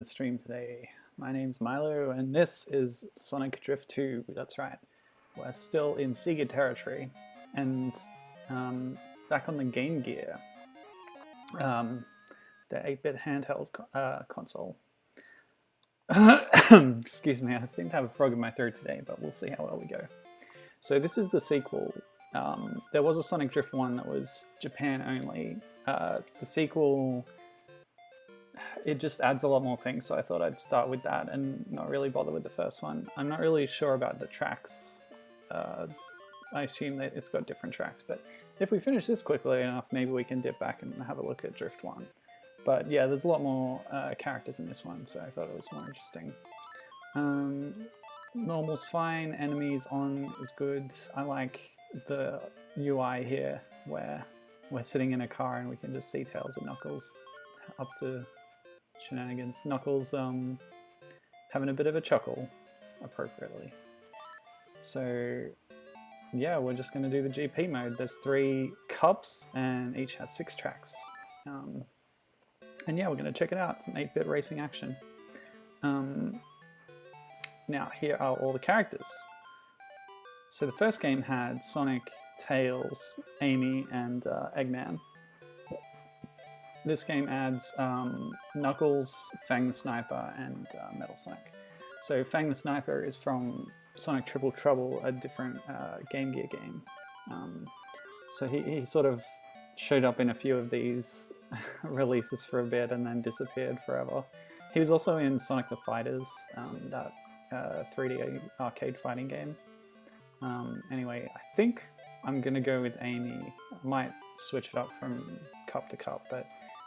Stream today. My name's Milo and this is Sonic Drift 2, that's right. We're still in Sega territory and back on the Game Gear, the 8-bit handheld console. Excuse me, I seem to have a frog in my throat today, but we'll see how well we go. So this is the sequel. There was a Sonic Drift 1 that was Japan only. The sequel, it just adds a lot more things, so I thought I'd start with that and not really bother with the first one. I'm not really sure about the tracks. I assume that it's got different tracks, but if we finish this quickly enough, maybe we can dip back and have a look at Drift 1. But yeah, there's a lot more characters in this one, so I thought it was more interesting. Normal's fine, enemies on is good. I like the UI here, where we're sitting in a car and we can just see Tails and Knuckles up to shenanigans. Knuckles having a bit of a chuckle, appropriately. So yeah, we're just going to do the GP mode. There's 3 cups and each has 6 tracks. And yeah, we're going to check it out. Some 8-bit racing action. Now here are all the characters. So the first game had Sonic, Tails, Amy, and Eggman. This game adds Knuckles, Fang the Sniper, and Metal Sonic. So Fang the Sniper is from Sonic Triple Trouble, a different Game Gear game. So he sort of showed up in a few of these releases for a bit and then disappeared forever. He was also in Sonic the Fighters, that 3D arcade fighting game. Anyway, I think I'm going to go with Amy. I might switch it up from cup to cup, but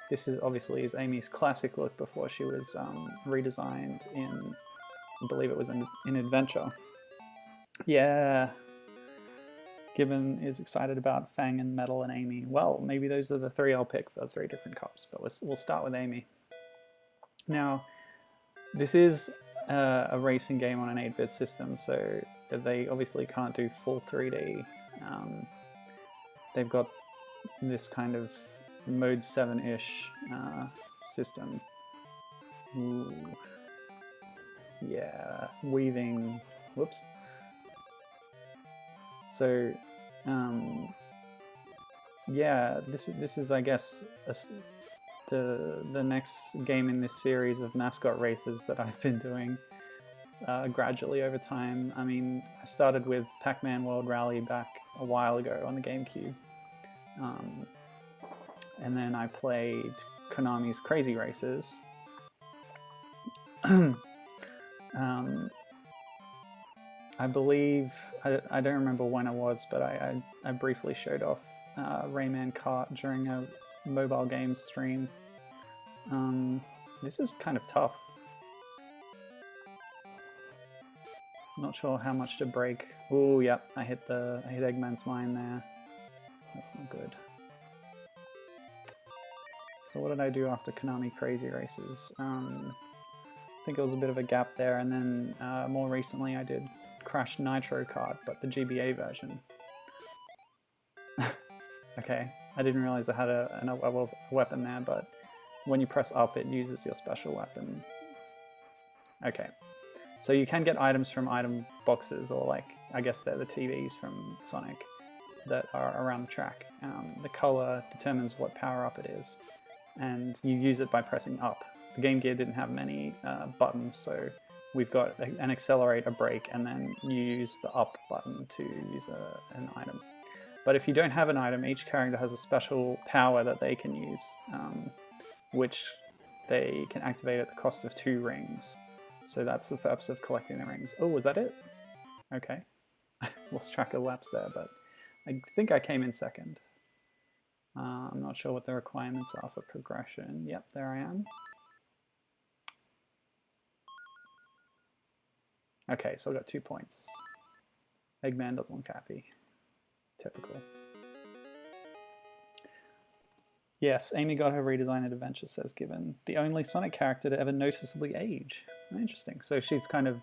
this is obviously Amy's classic look before she was redesigned in, I believe it was in Adventure. Yeah, Gibbon is excited about Fang and Metal and Amy. Well, maybe those are the 3 I'll pick for the 3 different cups, but we'll start with Amy. Now, this is a racing game on an 8-bit system, so they obviously can't do full 3D. They've got this kind of Mode 7-ish system. Ooh. Yeah, weaving. Whoops. So, yeah, this is I guess the next game in this series of mascot races that I've been doing gradually over time. I mean, I started with Pac-Man World Rally back a while ago on the GameCube. And then I played Konami's Crazy Races. I believe, I don't remember when it was, but I briefly showed off Rayman Kart during a mobile games stream. This is kind of tough. Not sure how much to break. Ooh, yep, I hit Eggman's mine there. That's not good. So what did I do after Konami Crazy Races? I think it was a bit of a gap there, and then more recently I did Crash Nitro Kart, but the GBA version. Okay, I didn't realize I had a weapon there, but when you press up it uses your special weapon. Okay, so you can get items from item boxes, or like, I guess they're the TVs from Sonic that are around the track. The color determines what power-up it is, and you use it by pressing up. The Game Gear didn't have many buttons, so we've got an accelerate, a brake, and then you use the up button to use an item. But if you don't have an item, each character has a special power that they can use, which they can activate at the cost of 2 rings. So that's the purpose of collecting the rings. Oh, was that it? Okay. Lost track of laps there, but I think I came in second. I'm not sure what the requirements are for progression. Yep, there I am. Okay, so I got 2 points. Eggman doesn't look happy. Typical. Yes, Amy got her redesign at Adventure, says Gibbon. The only Sonic character to ever noticeably age. Interesting. So she's kind of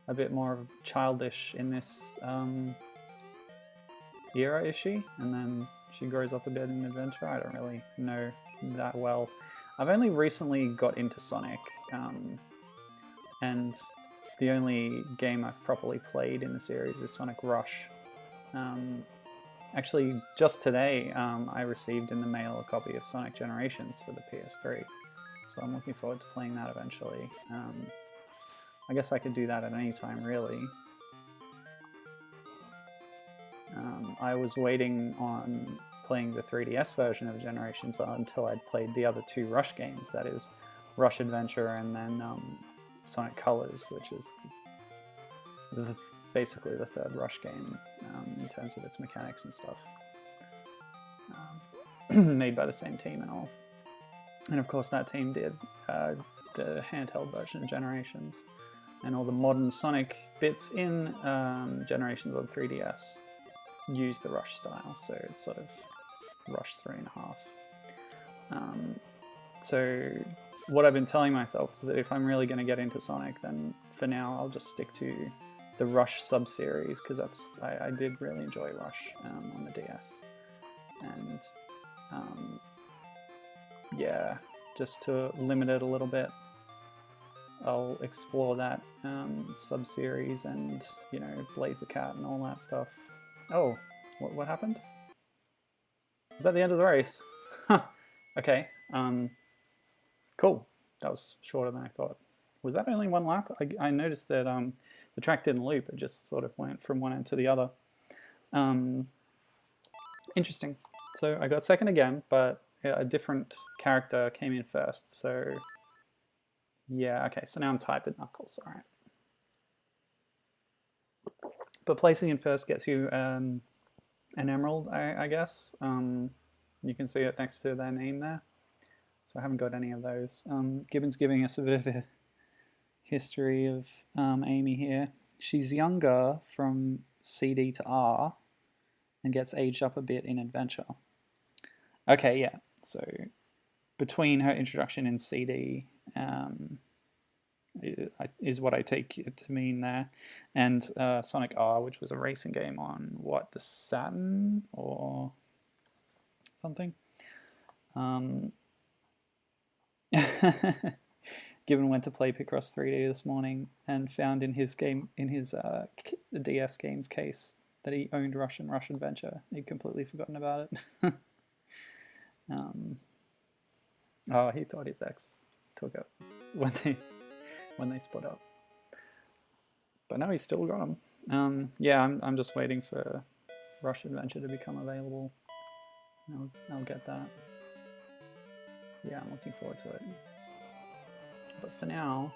a bit more childish in this era, is she? And then she grows up a bit in Adventure. I don't really know that well. I've only recently got into Sonic. and the only game I've properly played in the series is Sonic Rush. Actually, just today, I received in the mail a copy of Sonic Generations for the PS3, so I'm looking forward to playing that eventually. I guess I could do that at any time, really. I was waiting on playing the 3DS version of Generations until I'd played the other two Rush games, that is, Rush Adventure and then Sonic Colors, which is basically the third Rush game in terms of its mechanics and stuff. Made by the same team and all. And of course that team did the handheld version of Generations. And all the modern Sonic bits in Generations on 3DS use the Rush style, so it's sort of Rush 3.5. So what I've been telling myself is that if I'm really going to get into Sonic, then for now I'll just stick to the Rush sub-series, because I did really enjoy Rush on the DS. And yeah, just to limit it a little bit, I'll explore that sub-series and, you know, Blaze the Cat and all that stuff. Oh, what happened? Was that the end of the race? Huh. Okay. Cool. That was shorter than I thought. Was that only one lap? I noticed that the track didn't loop. It just sort of went from one end to the other. Interesting. So I got second again, but a different character came in first. So yeah, okay. So now I'm tied with Knuckles. All right. But placing in first gets you an emerald, I guess. You can see it next to their name there. So I haven't got any of those. Gibbon's giving us a bit of a history of Amy here. She's younger from CD to R and gets aged up a bit in Adventure. Okay, yeah. So between her introduction in CD is what I take it to mean there, and Sonic R, which was a racing game on what, the Saturn or something. Gibbon went to play Picross 3D this morning and found in his DS games case that he owned Rush Adventure. He'd completely forgotten about it. Oh, he thought his ex took it when they split up. But no, he's still got them. Yeah, I'm just waiting for Rush Adventure to become available. I'll get that. Yeah, I'm looking forward to it. But for now,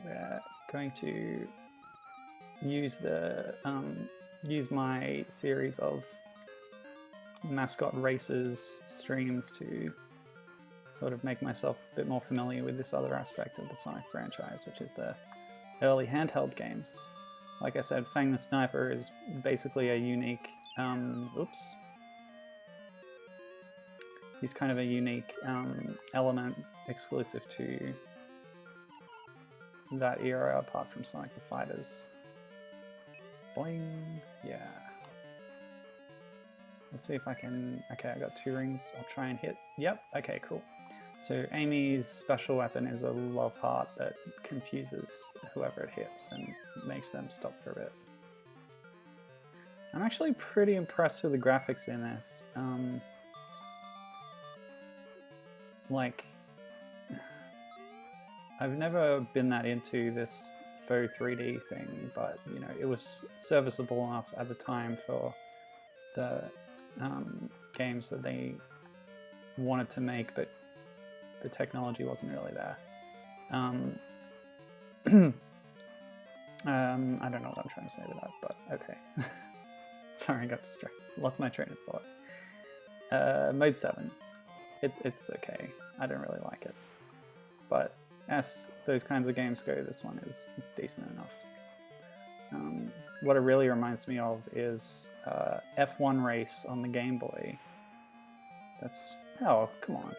we're going to use use my series of mascot races streams to sort of make myself a bit more familiar with this other aspect of the Sonic franchise, which is the early handheld games. Like I said, Fang the Sniper is basically a unique, he's kind of a unique element exclusive to that era apart from Sonic the Fighters. Boing, yeah. Let's see if I can, okay, I got 2 rings, I'll try and hit, yep, okay, cool. So Amy's special weapon is a love heart that confuses whoever it hits and makes them stop for a bit. I'm actually pretty impressed with the graphics in this. Like, I've never been that into this faux 3D thing, but you know, it was serviceable enough at the time for the games that they wanted to make, but the technology wasn't really there. I don't know what I'm trying to say to that, but okay. Sorry, I got distracted. Lost my train of thought. Mode 7. It's okay. I don't really like it. But as those kinds of games go, this one is decent enough. What it really reminds me of is F1 Race on the Game Boy. That's... oh, come on.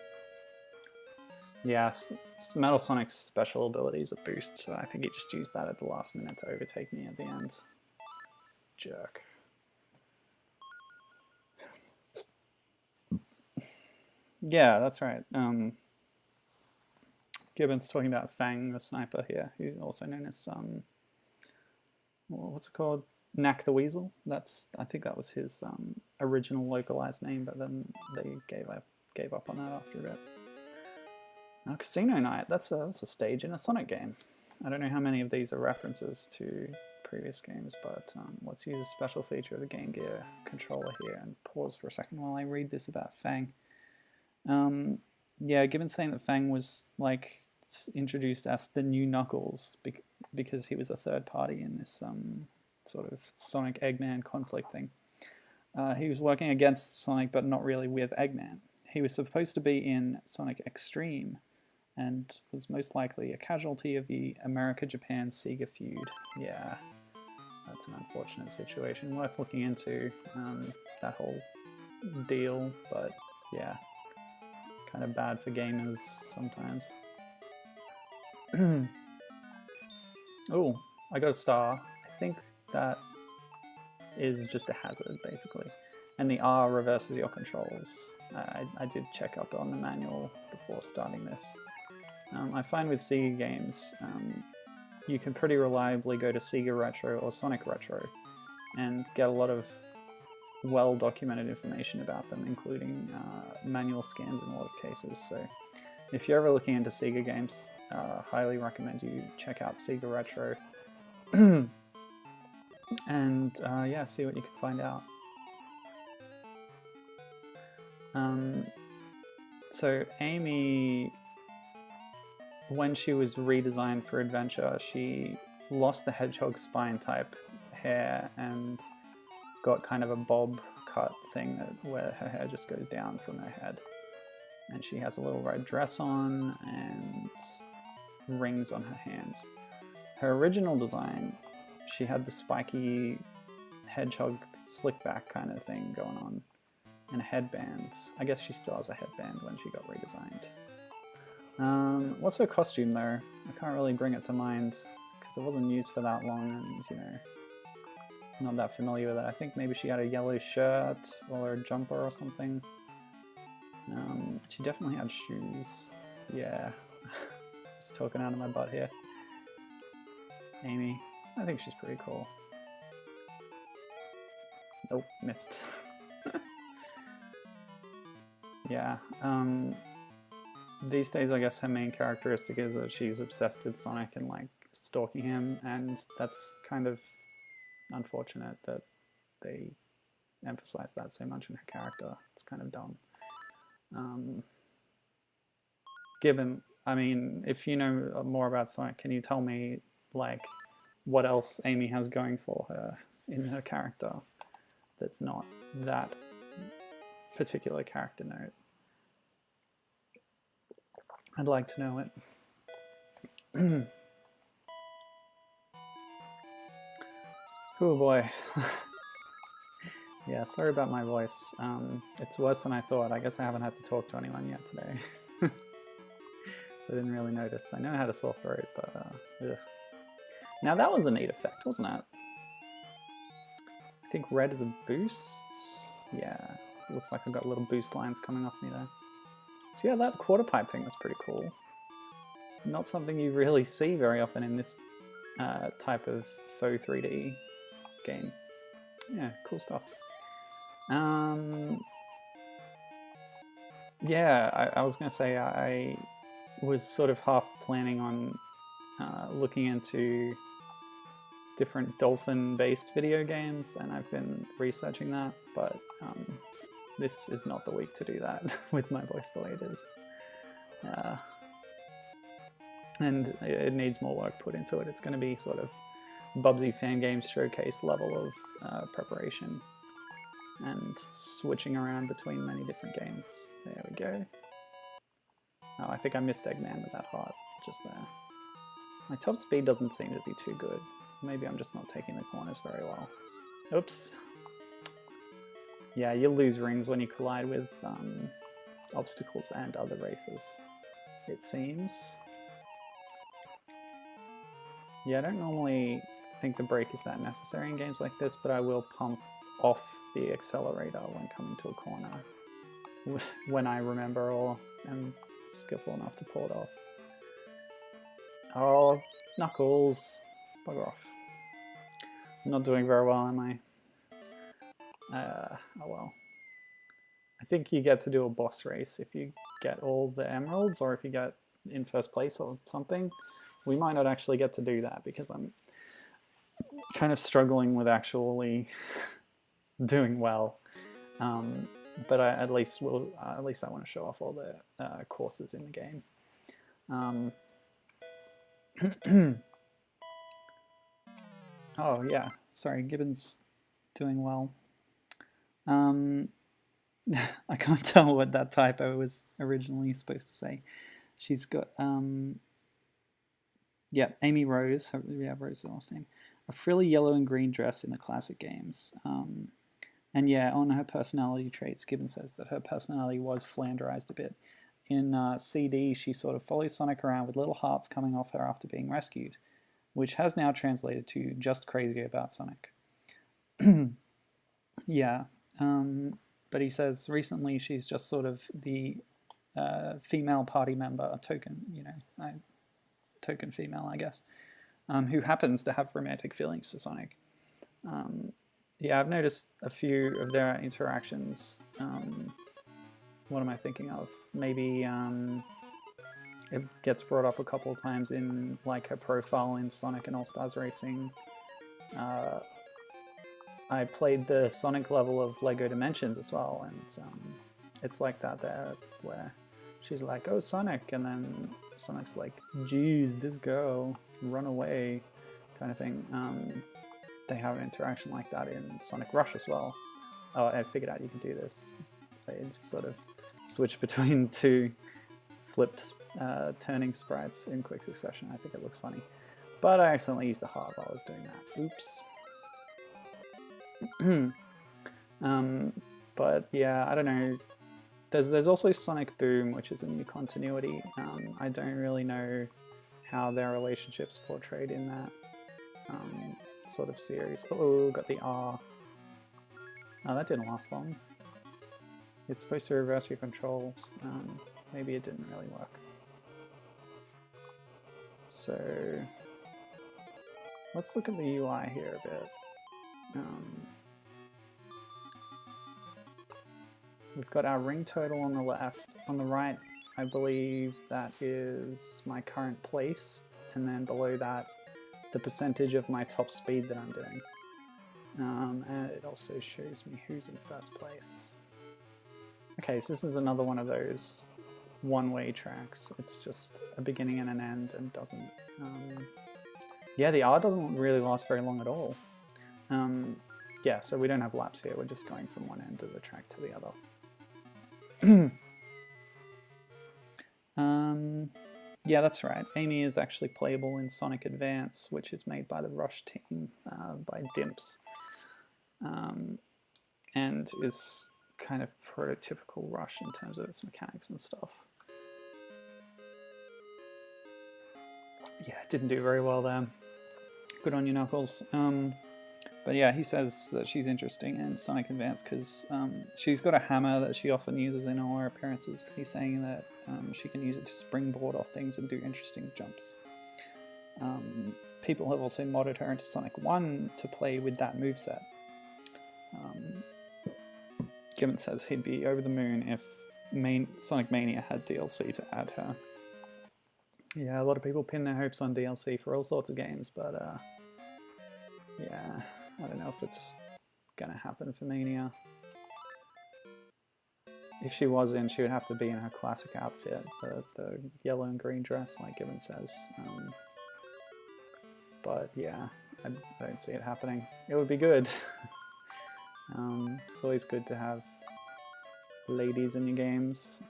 Yeah, Metal Sonic's special ability is a boost, so I think he just used that at the last minute to overtake me at the end. Jerk. Yeah, that's right. Gibbon's talking about Fang the sniper here, who's also known as what's it called? Knack the Weasel. I think that was his original localized name, but then they gave up on that after a bit. Now, Casino Night. That's a stage in a Sonic game. I don't know how many of these are references to previous games, but let's use a special feature of the Game Gear controller here and pause for a second while I read this about Fang. Yeah, Gibbon's saying that Fang was like introduced as the new Knuckles because he was a third party in this sort of Sonic Eggman conflict thing. He was working against Sonic, but not really with Eggman. He was supposed to be in Sonic Extreme, and was most likely a casualty of the America-Japan-Sega feud. Yeah, that's an unfortunate situation. Worth looking into, that whole deal, but yeah, kind of bad for gamers sometimes. Oh, I got a star. I think that is just a hazard, basically. And the R reverses your controls. I did check up on the manual before starting this. I find with Sega games, you can pretty reliably go to Sega Retro or Sonic Retro and get a lot of well-documented information about them, including manual scans in a lot of cases. So if you're ever looking into Sega games, highly recommend you check out Sega Retro and yeah, see what you can find out. So Amy, when she was redesigned for Adventure, she lost the hedgehog spine type hair and got kind of a bob cut thing where her hair just goes down from her head. And she has a little red dress on and rings on her hands. Her original design, she had the spiky hedgehog slick back kind of thing going on and a headband. I guess she still has a headband when she got redesigned. What's her costume though? I can't really bring it to mind because it wasn't used for that long and, you know, not that familiar with it. I think maybe she had a yellow shirt or a jumper or something. She definitely had shoes. Yeah, just talking out of my butt here. Amy, I think she's pretty cool. Nope, missed. Yeah, these days I guess her main characteristic is that she's obsessed with Sonic and like stalking him, and that's kind of unfortunate that they emphasize that so much in her character. It's kind of dumb. Gibbon, I mean, if you know more about Sonic, can you tell me like what else Amy has going for her in her character that's not that particular character note? I'd like to know it. Oh boy. Yeah, sorry about my voice. It's worse than I thought. I guess I haven't had to talk to anyone yet today. So I didn't really notice. I know I had a sore throat, but ugh. Now that was a neat effect, wasn't it? I think red is a boost. Yeah, it looks like I've got little boost lines coming off me there. So yeah, that quarter pipe thing was pretty cool. Not something you really see very often in this type of faux 3D game. Yeah, cool stuff. Yeah, I was going to say I was sort of half planning on looking into different dolphin-based video games, and I've been researching that, but this is not the week to do that with my voice the way it is. And it needs more work put into it. It's going to be sort of Bubsy Fan Games Showcase level of preparation and switching around between many different games. There we go. Oh, I think I missed Eggman with that heart just there. My top speed doesn't seem to be too good. Maybe I'm just not taking the corners very well. Oops. Yeah, you'll lose rings when you collide with obstacles and other races, it seems. Yeah, I don't normally think the brake is that necessary in games like this, but I will pump off the accelerator when coming to a corner when I remember or am skillful enough to pull it off. Knuckles, bugger off. I'm not doing very well, am I? Oh well. I think you get to do a boss race if you get all the emeralds, or if you get in first place or something. We might not actually get to do that because I'm kind of struggling with actually doing well. But at least I want to show off all the courses in the game. Oh yeah, sorry, Gibbon's doing well. I can't tell what that typo was originally supposed to say. She's got yeah, Amy Rose. Yeah, Rose is the last name. A frilly yellow and green dress in the classic games. And yeah, on her personality traits, Gibbon says that her personality was flanderized a bit. In CD, she sort of follows Sonic around with little hearts coming off her after being rescued, which has now translated to just crazy about Sonic. Yeah, but he says recently she's just sort of the female party member, a token, token female, I guess, who happens to have romantic feelings for Sonic. Yeah, I've noticed a few of their interactions. What am I thinking of? Maybe it gets brought up a couple of times in like her profile in Sonic and All-Stars Racing. I played the Sonic level of Lego Dimensions as well, and it's like that there, where she's like, "Oh, Sonic," and then Sonic's like, "Geez, this girl, run away," kind of thing. They have an interaction like that in Sonic Rush as well. Oh, I figured out you can do this. They just sort of switch between two flipped turning sprites in quick succession. I think it looks funny. But I accidentally used the heart while I was doing that. Oops. But yeah, I don't know. There's also Sonic Boom, which is a new continuity. I don't really know how their relationship's portrayed in that sort of series. Oh, got the R. Oh, that didn't last long. It's supposed to reverse your controls. Maybe it didn't really work. So let's look at the UI here a bit. We've got our ring total on the left. On the right, I believe that is my current place, and then below that, the percentage of my top speed that I'm doing. And it also shows me who's in first place. Okay, so this is another one of those one-way tracks. It's just a beginning and an end, and doesn't... yeah, the R doesn't really last very long at all. Yeah, so we don't have laps here, we're just going from one end of the track to the other. Yeah, that's right. Amy is actually playable in Sonic Advance, which is made by the Rush team, by Dimps, and is kind of prototypical Rush in terms of its mechanics and stuff. Yeah, it didn't do very well there. Good on you, Knuckles. But yeah, he says that she's interesting in Sonic Advance because she's got a hammer that she often uses in all her appearances. He's saying that she can use it to springboard off things and do interesting jumps. People have also modded her into Sonic 1 to play with that moveset. Gibbon says he'd be over the moon if Sonic Mania had DLC to add her. Yeah, a lot of people pin their hopes on DLC for all sorts of games, but yeah, I don't know if it's gonna happen for Mania. If she was in, she would have to be in her classic outfit, the yellow and green dress, like Gibbon says. But yeah, I don't see it happening. It would be good. It's always good to have ladies in your games.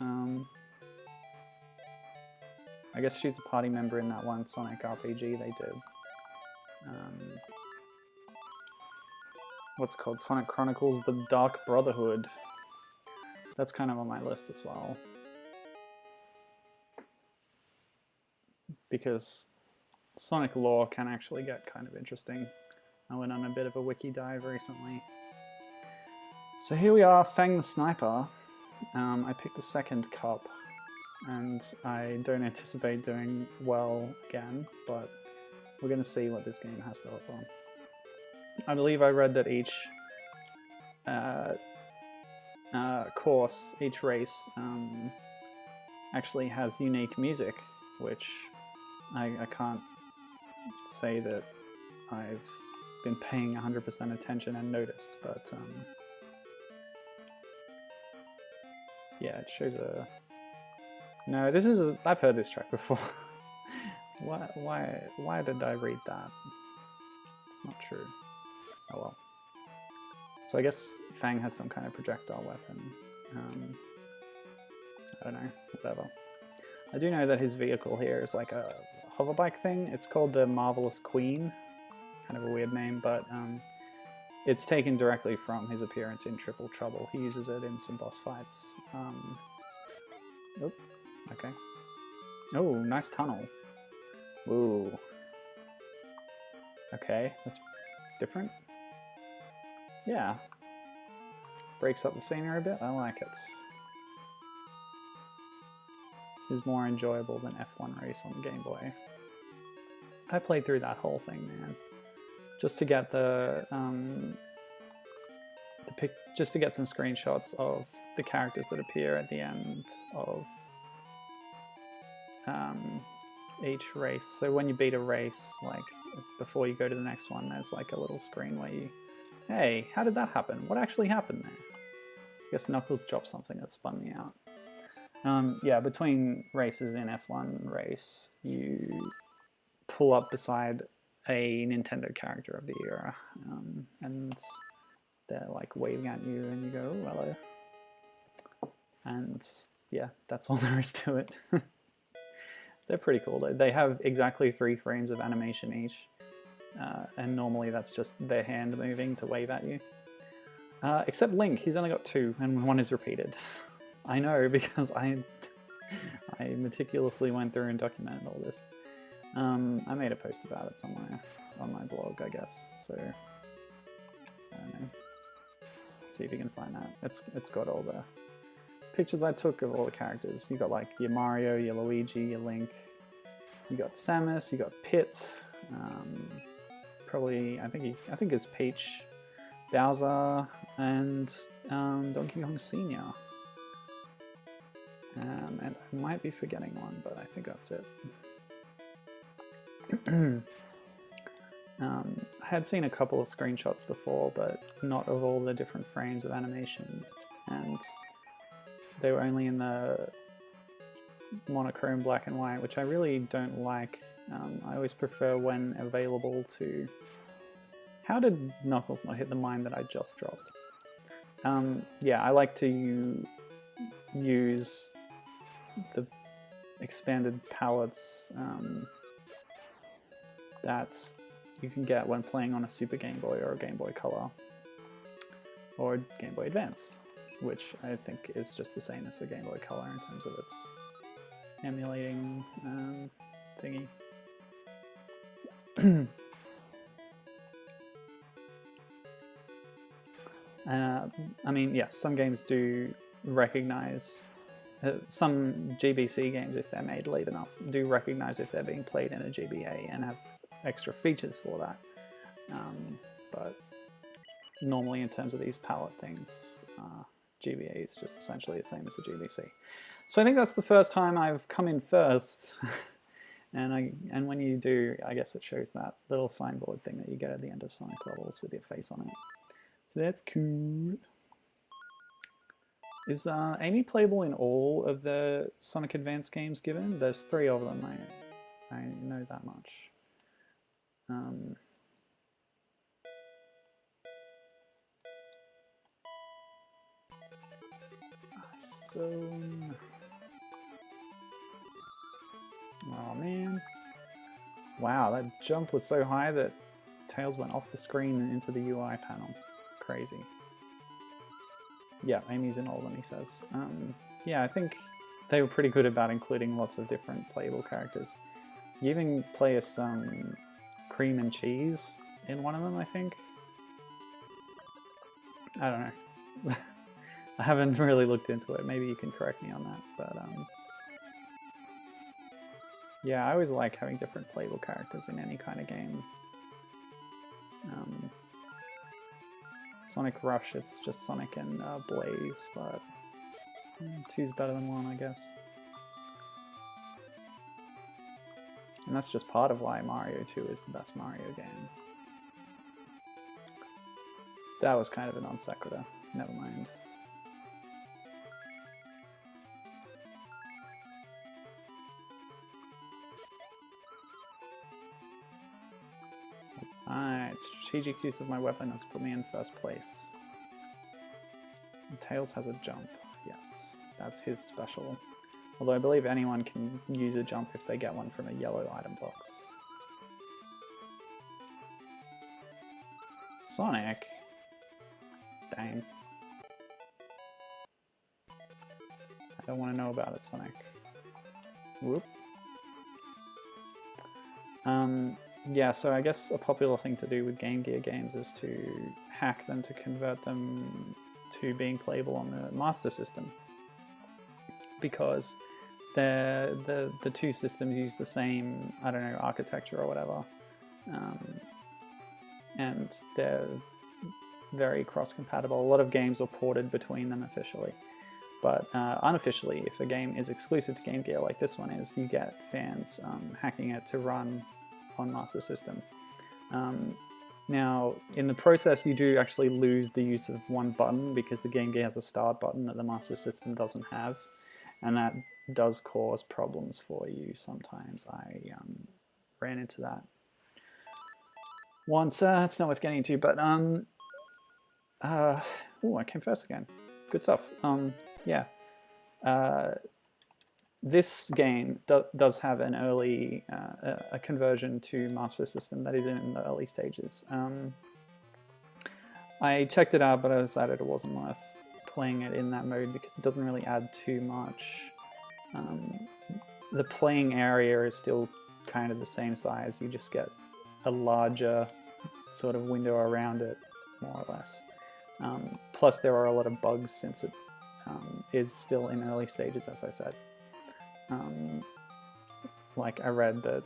I guess she's a party member in that one Sonic RPG they did. What's it called? Sonic Chronicles The Dark Brotherhood. That's kind of on my list as well. Because Sonic lore can actually get kind of interesting. I went on a bit of a wiki dive recently. So here we are, Fang the Sniper. I picked the second cup, and I don't anticipate doing well again, but we're going to see what this game has to offer. I believe I read that each course, each race, actually has unique music, which I can't say that I've been paying 100% attention and noticed, but yeah, it shows a... No, this is... I've heard this track before. Why did I read that? It's not true. Oh well. So I guess Fang has some kind of projectile weapon. I don't know, whatever. I do know that his vehicle here is like a hoverbike thing. It's called the Marvelous Queen. Kind of a weird name, but it's taken directly from his appearance in Triple Trouble. He uses it in some boss fights. Oh, okay. Oh, nice tunnel. Ooh. Okay, that's different. Yeah. Breaks up the scenery a bit. I like it. This is more enjoyable than F1 Race on the Game Boy. I played through that whole thing, man. Just to get just to get some screenshots of the characters that appear at the end of each race. So when you beat a race, like before you go to the next one, there's like a little screen where you, hey, how did that happen? What actually happened there? I guess Knuckles dropped something that spun me out. Yeah, between races in F1 Race, you pull up beside a Nintendo character of the era, and they're like waving at you, and you go, oh, hello. And yeah, that's all there is to it. They're pretty cool. They have exactly 3 frames of animation each, and normally that's just their hand moving to wave at you. Except Link, he's only got 2, and 1 is repeated. I know, because I meticulously went through and documented all this. I made a post about it somewhere on my blog, I guess, so I don't know. Let's see if you can find that. It's got all the pictures I took of all the characters. You got like your Mario, your Luigi, your Link, you got Samus, you got Pit, probably, I think it's Peach, Bowser, and Donkey Kong Sr. And I might be forgetting one, but I think that's it. I had seen a couple of screenshots before, but not of all the different frames of animation, and they were only in the monochrome black and white, which I really don't like. I always prefer when available to... How did Knuckles not hit the mine that I just dropped? Yeah, I like to use the expanded palettes that you can get when playing on a Super Game Boy or a Game Boy Color or Game Boy Advance, which I think is just the same as the Game Boy Color in terms of its emulating thingy. I mean, yes, some games do recognize, some GBC games, if they're made late enough, do recognize if they're being played in a GBA and have extra features for that. But normally in terms of these palette things, GBA is just essentially the same as a GBC. So I think that's the first time I've come in first. and when you do, I guess it shows that little signboard thing that you get at the end of Sonic levels with your face on it. So that's cool. Is Amy playable in all of the Sonic Advance games given? There's 3 of them, I know that much. Oh man. Wow, that jump was so high that Tails went off the screen and into the UI panel. Crazy. Yeah, Amy's in all of them, he says. Yeah, I think they were pretty good about including lots of different playable characters. You even play as Cream and Cheese in one of them, I think. I don't know. I haven't really looked into it. Maybe you can correct me on that, but Yeah, I always like having different playable characters in any kind of game. Sonic Rush, it's just Sonic and Blaze, but two's better than one, I guess. And that's just part of why Mario 2 is the best Mario game. That was kind of a non sequitur. Never mind. Alright, strategic use of my weapon has put me in first place. And Tails has a jump. Yes, that's his special. Although I believe anyone can use a jump if they get one from a yellow item box. Sonic? Dang. I don't want to know about it, Sonic. Whoop. Yeah, so I guess a popular thing to do with Game Gear games is to hack them to convert them to being playable on the Master System. Because the two systems use the same, I don't know, architecture or whatever. And they're very cross-compatible. A lot of games are ported between them officially. But unofficially, if a game is exclusive to Game Gear like this one is, you get fans hacking it to run on Master System. Now, in the process, you do actually lose the use of one button because the Game Gear has a start button that the Master System doesn't have. And that does cause problems for you sometimes. I ran into that once. It's not worth getting into, but oh, I came first again. Good stuff. Yeah. This game does have an early a conversion to Master System that is in the early stages. I checked it out, but I decided it wasn't worth playing it in that mode because it doesn't really add too much. The playing area is still kind of the same size. You just get a larger sort of window around it, more or less. Plus, there are a lot of bugs since it is still in early stages, as I said. Like I read that,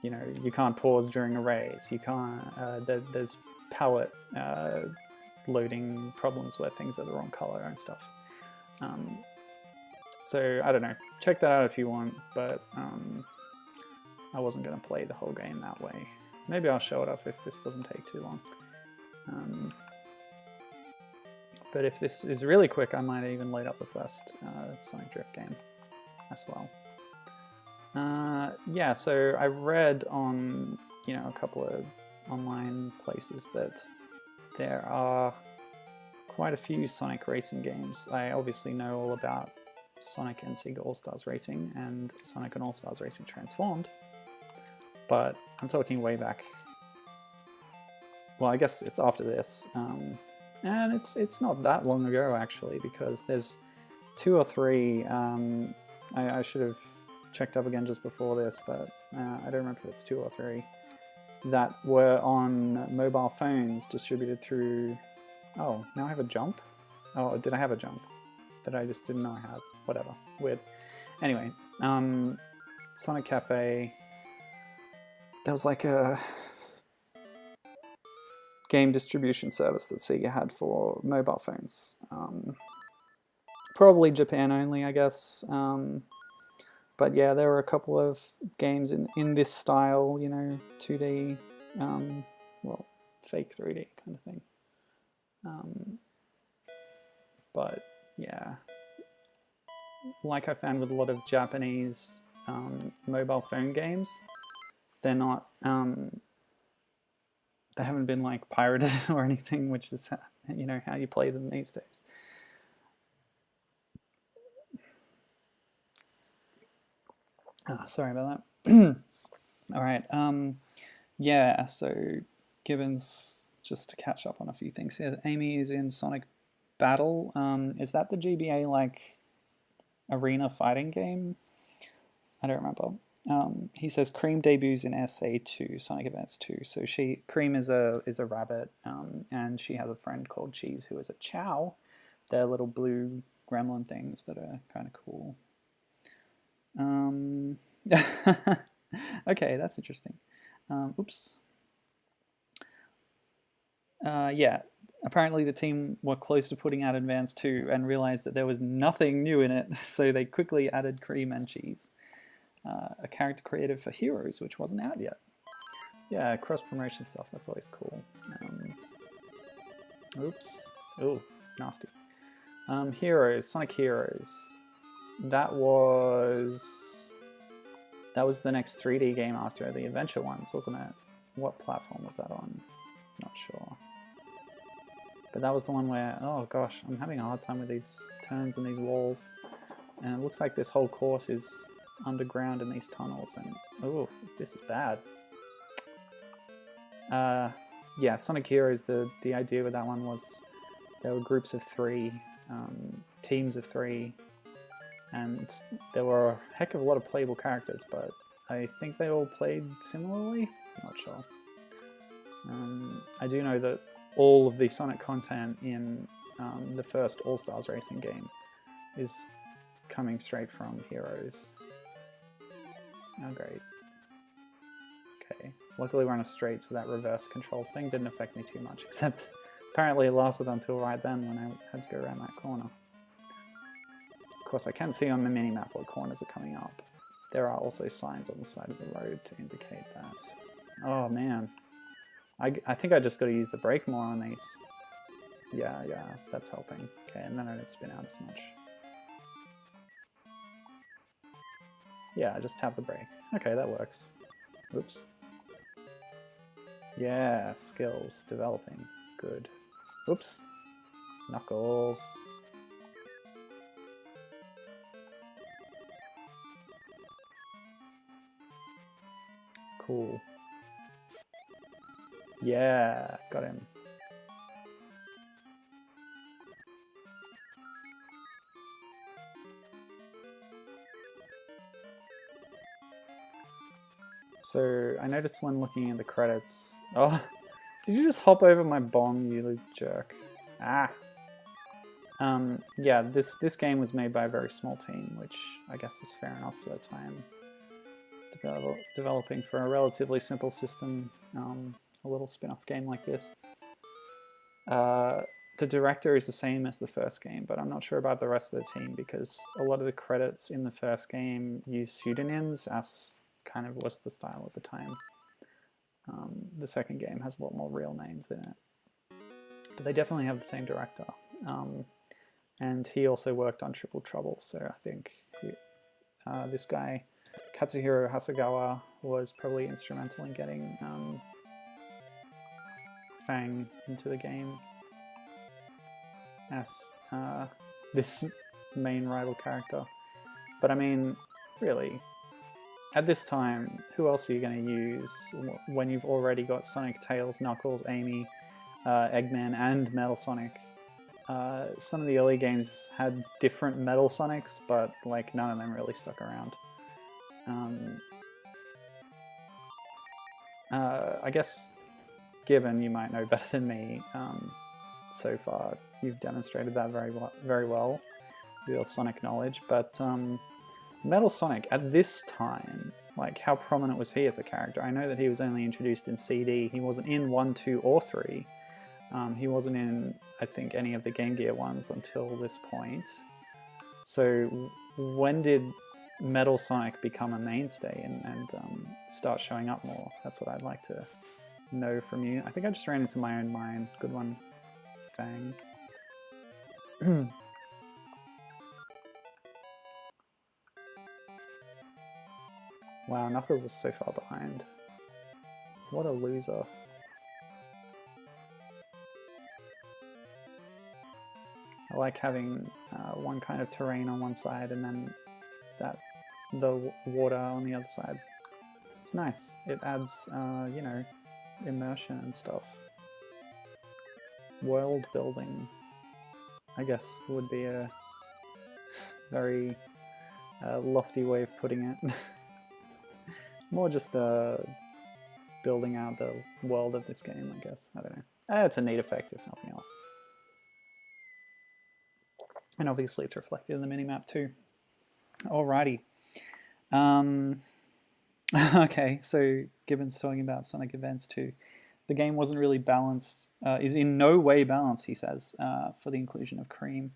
you know, you can't pause during a race. You can't. There's palette loading problems where things are the wrong color and stuff. So I don't know. Check that out if you want, but I wasn't going to play the whole game that way. Maybe I'll show it off if this doesn't take too long. But if this is really quick, I might even load up the first Sonic Drift game as well. Yeah, so I read on, you know, a couple of online places that there are quite a few Sonic racing games. I obviously know all about Sonic and Sega All-Stars Racing and Sonic and All-Stars Racing Transformed, but I'm talking way back. Well, I guess it's after this, and it's not that long ago actually, because there's 2 or 3. I should have checked up again just before this, but I don't remember if it's 2 or 3 that were on mobile phones distributed through. Oh, now I have a jump? Oh, did I have a jump that I just didn't know I had? Whatever. Weird. Anyway, Sonic Cafe. There was like a game distribution service that Sega had for mobile phones. Probably Japan only, I guess. But yeah, there were a couple of games in this style, you know, 2D, well, fake 3D kind of thing. But yeah, like I found with a lot of Japanese mobile phone games, they're not, they haven't been like pirated or anything, which is, you know, how you play them these days. Oh, sorry about that. All right. Yeah, so Gibbons, just to catch up on a few things here. Amy is in Sonic Battle. Is that the GBA like arena fighting game? I don't remember. He says Cream debuts in SA2, Sonic Advance 2. So Cream is a rabbit, and she has a friend called Cheese who is a Chow. They're little blue gremlin things that are kind of cool. Okay, that's interesting. Oops. Yeah, apparently the team were close to putting out Advance 2 and realized that there was nothing new in it, so they quickly added Cream and Cheese, a character created for Heroes, which wasn't out yet. Yeah, cross-promotion stuff, that's always cool. Oops. Oh, nasty. Heroes, Sonic Heroes. That was the next 3D game after the Adventure ones, wasn't it? What platform was that on? Not sure. But that was the one where, oh gosh, I'm having a hard time with these turns and these walls. And it looks like this whole course is underground in these tunnels, and oh, this is bad. Yeah, Sonic Heroes, the idea with that one was there were groups of 3, teams of 3, and there were a heck of a lot of playable characters, but I think they all played similarly? Not sure. I do know that all of the Sonic content in the first All-Stars Racing game is coming straight from Heroes. Oh, great. Okay. Luckily we're on a straight, so that reverse controls thing didn't affect me too much, except apparently it lasted until right then when I had to go around that corner. Of course, I can see on the mini-map what corners are coming up. There are also signs on the side of the road to indicate that. Oh man. I think I just got to use the brake more on these. Yeah, that's helping. Okay, and then I don't spin out as much. Yeah, I just tap the brake. Okay, that works. Oops. Yeah, skills, developing. Good. Oops. Knuckles. Cool. Yeah, got him. So I noticed when looking at the credits. Oh, did you just hop over my bomb, you little jerk? Ah. Yeah, this game was made by a very small team, which I guess is fair enough for the time. Developing for a relatively simple system, a little spin-off game like this. The director is the same as the first game, but I'm not sure about the rest of the team because a lot of the credits in the first game use pseudonyms, as kind of was the style at the time. The second game has a lot more real names in it. But they definitely have the same director. And he also worked on Triple Trouble, so I think this guy, Katsuhiro Hasegawa, was probably instrumental in getting Fang into the game as this main rival character. But I mean, really, at this time, who else are you going to use when you've already got Sonic, Tails, Knuckles, Amy, Eggman, and Metal Sonic? Some of the early games had different Metal Sonics, but like none of them really stuck around. I guess, given you might know better than me, so far you've demonstrated that very well with your Sonic knowledge, but Metal Sonic, at this time, like how prominent was he as a character? I know that he was only introduced in CD, he wasn't in 1, 2, or 3. He wasn't in, I think, any of the Game Gear ones until this point. So when did Metal Sonic become a mainstay and start showing up more? That's what I'd like to know from you. I think I just ran into my own mine. Good one, Fang. Wow, Knuckles is so far behind. What a loser. I like having one kind of terrain on one side and then the water on the other side. It's nice. It adds, you know, immersion and stuff. World building, I guess, would be a very lofty way of putting it. More just building out the world of this game, I guess. I don't know. It's a neat effect, if nothing else. And obviously it's reflected in the minimap too. Alrighty. Okay, so Gibbon's talking about Sonic Advance 2. The game wasn't really balanced, is in no way balanced, he says, for the inclusion of Cream.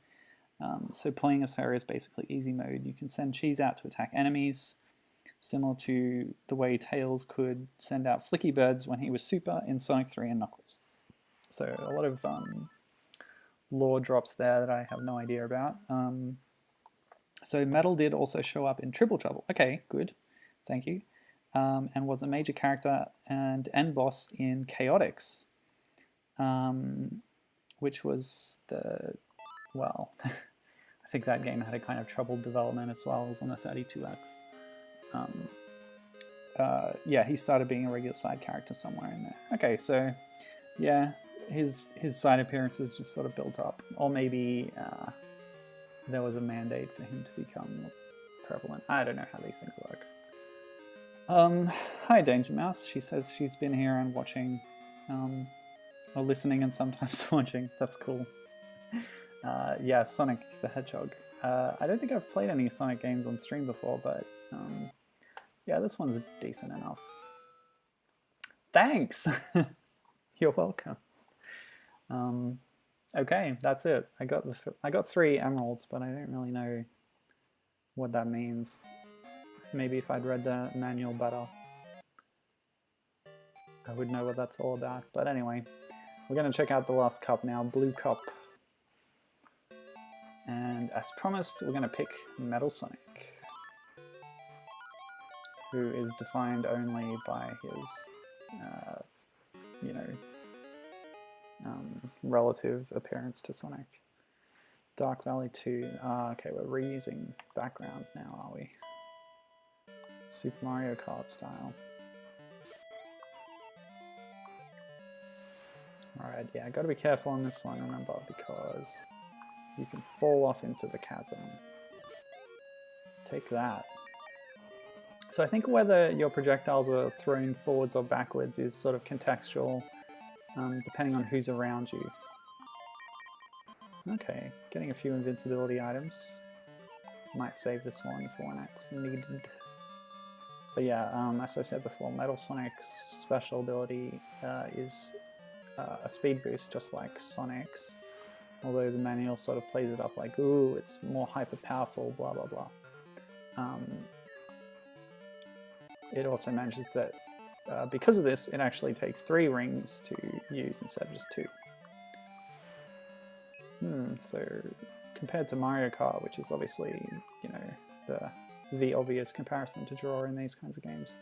So playing as her is basically easy mode. You can send Cheese out to attack enemies, similar to the way Tails could send out Flicky Birds when he was Super in Sonic 3 and Knuckles. So a lot of lore drops there that I have no idea about. So Metal did also show up in Triple Trouble. Okay, good. Thank you. And was a major character and end boss in Chaotix, which was the, well, I think that game had a kind of troubled development as well. It was on the 32X. Yeah, he started being a regular side character somewhere in there. Okay, so yeah, his side appearances just sort of built up. Or maybe there was a mandate for him to become prevalent. I don't know how these things work. Hi Danger Mouse. She says she's been here and watching, or listening and sometimes watching. That's cool. Yeah, Sonic the Hedgehog. I don't think I've played any Sonic games on stream before, but yeah, this one's decent enough. Thanks! You're welcome. Okay, that's it. I got 3 emeralds, but I don't really know what that means. Maybe if I'd read the manual better, I would know what that's all about. But anyway, we're going to check out the last cup now, Blue Cup. And as promised, we're going to pick Metal Sonic, who is defined only by his, you know, relative appearance to Sonic. Dark Valley 2. Okay, we're reusing backgrounds now, are we? Super Mario Kart style. Alright, yeah, gotta be careful on this one, remember, because you can fall off into the chasm. Take that. So I think whether your projectiles are thrown forwards or backwards is sort of contextual, depending on who's around you. Okay, getting a few invincibility items. Might save this one for when it's needed. But yeah, as I said before, Metal Sonic's special ability is a speed boost, just like Sonic's. Although the manual sort of plays it up like, ooh, it's more hyper powerful, blah blah blah. It also mentions that because of this, it actually takes 3 rings to use instead of just 2. So compared to Mario Kart, which is obviously, you know, the obvious comparison to draw in these kinds of games,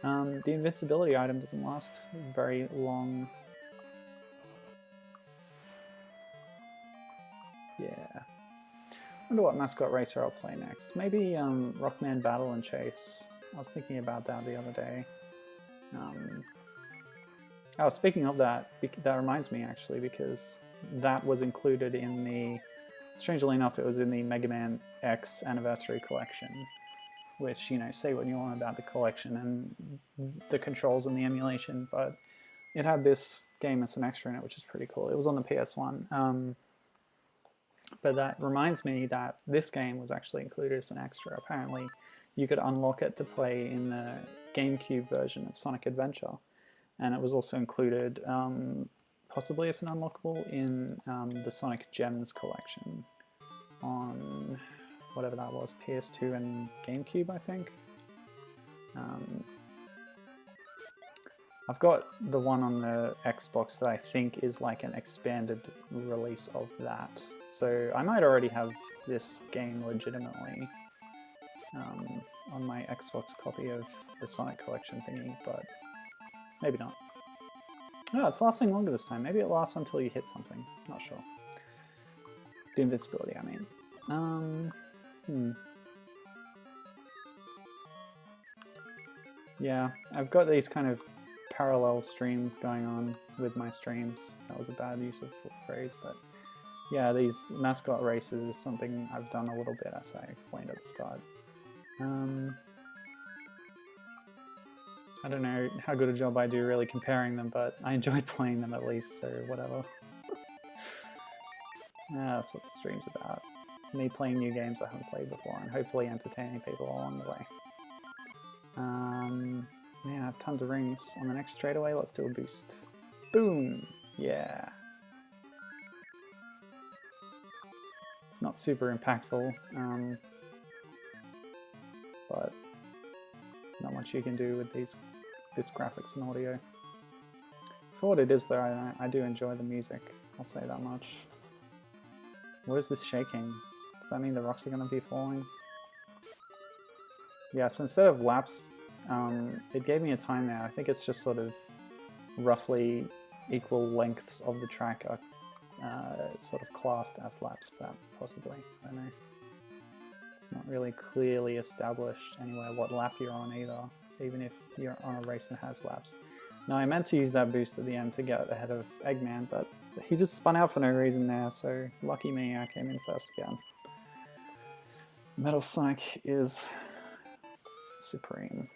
the invincibility item doesn't last very long. Yeah. Wonder what mascot racer I'll play next. Maybe Rockman Battle and Chase. I was thinking about that the other day. Oh, speaking of that, that reminds me actually, because that was included in the, strangely enough, it was in the Mega Man X Anniversary Collection, which, you know, say what you want about the collection and the controls and the emulation, but it had this game as an extra in it, which is pretty cool. It was on the PS1. But that reminds me that this game was actually included as an extra. Apparently, you could unlock it to play in the GameCube version of Sonic Adventure, and it was also included possibly as an unlockable in the Sonic Gems collection on whatever that was, PS2 and GameCube, I think. I've got the one on the Xbox that I think is like an expanded release of that. So I might already have this game legitimately on my Xbox copy of the Sonic Collection thingy, but maybe not. No, it's lasting longer this time. Maybe it lasts until you hit something. Not sure. The invincibility, I mean. Yeah, I've got these kind of parallel streams going on with my streams. That was a bad use of the phrase, but yeah, these mascot races is something I've done a little bit, as I explained at the start. I don't know how good a job I do really comparing them, but I enjoy playing them at least, so whatever. Yeah, that's what the stream's about. Me playing new games I haven't played before, and hopefully entertaining people along the way. Man, I have tons of rings. On the next straightaway, let's do a boost. Boom! Yeah. It's not super impactful, but not much you can do with this graphics and audio. For what it is though, I do enjoy the music, I'll say that much. What is this shaking? Does that mean the rocks are going to be falling? Yeah, so instead of laps, it gave me a time there. I think it's just sort of roughly equal lengths of the track are sort of classed as laps, possibly. I don't know. It's not really clearly established anywhere what lap you're on either, even if you're on a race that has laps. Now, I meant to use that boost at the end to get ahead of Eggman, but he just spun out for no reason there, so lucky me, I came in first again. Metal Psych is supreme,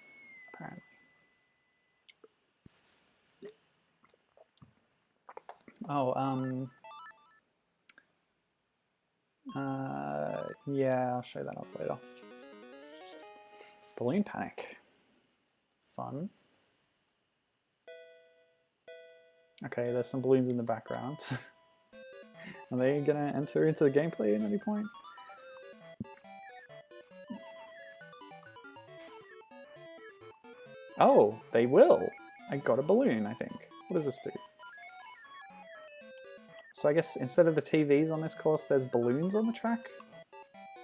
apparently. Oh, yeah, I'll show that off later. Balloon Panic. Fun. Okay, there's some balloons in the background. Are they gonna enter into the gameplay at any point? Oh, they will! I got a balloon, I think. What does this do? So I guess instead of the TVs on this course, there's balloons on the track?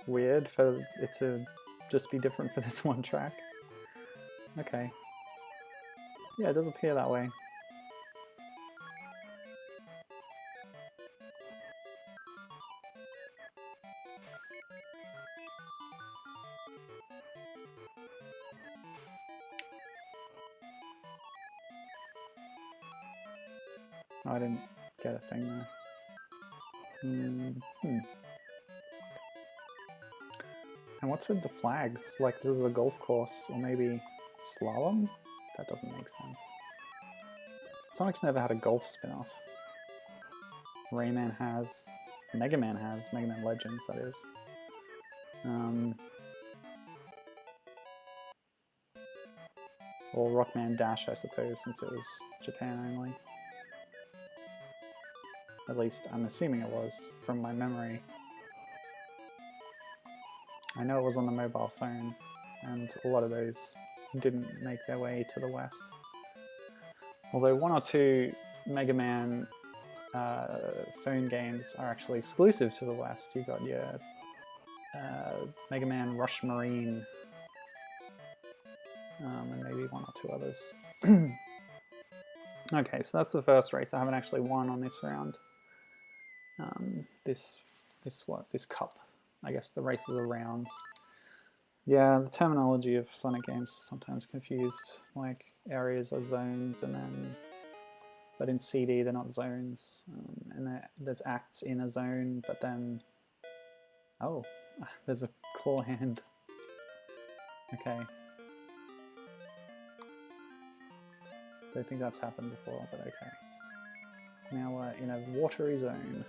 Weird for it to just be different for this one track. Okay. Yeah, it does appear that way. Oh, I didn't get a thing there. And what's with the flags? Like, this is a golf course, or maybe slalom? That doesn't make sense. Sonic's never had a golf spin-off. Rayman has. Mega Man has. Mega Man Legends, that is. Or Rockman Dash, I suppose, since it was Japan only. At least, I'm assuming it was, from my memory. I know it was on the mobile phone, and a lot of those didn't make their way to the West. Although one or two Mega Man phone games are actually exclusive to the West. You got your Mega Man Rush Marine, and maybe one or two others. Okay, so that's the first race. I haven't actually won on this round. This cup. I guess the races are rounds. Yeah, the terminology of Sonic games is sometimes confused. Like areas are zones, and then, but in CD they're not zones. And there's acts in a zone, but then, oh, there's a claw hand. Okay. Don't think that's happened before, but okay. Now we're in a watery zone.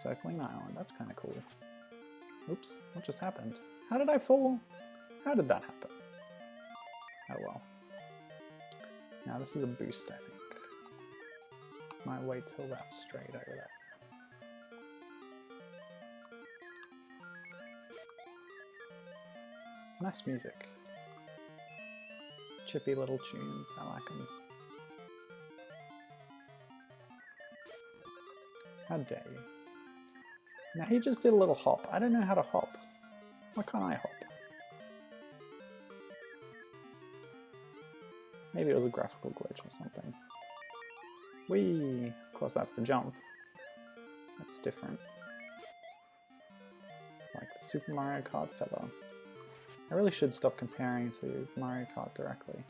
Circling Island, that's kind of cool. Oops, what just happened? How did I fall? How did that happen? Oh well. Now this is a boost, I think. Might wait till that's straight over there. Nice music. Chippy little tunes, I like them. How dare you? Now he just did a little hop. I don't know how to hop. Why can't I hop? Maybe it was a graphical glitch or something. Whee! Of course that's the jump. That's different. Like the Super Mario Kart feather. I really should stop comparing to Mario Kart directly.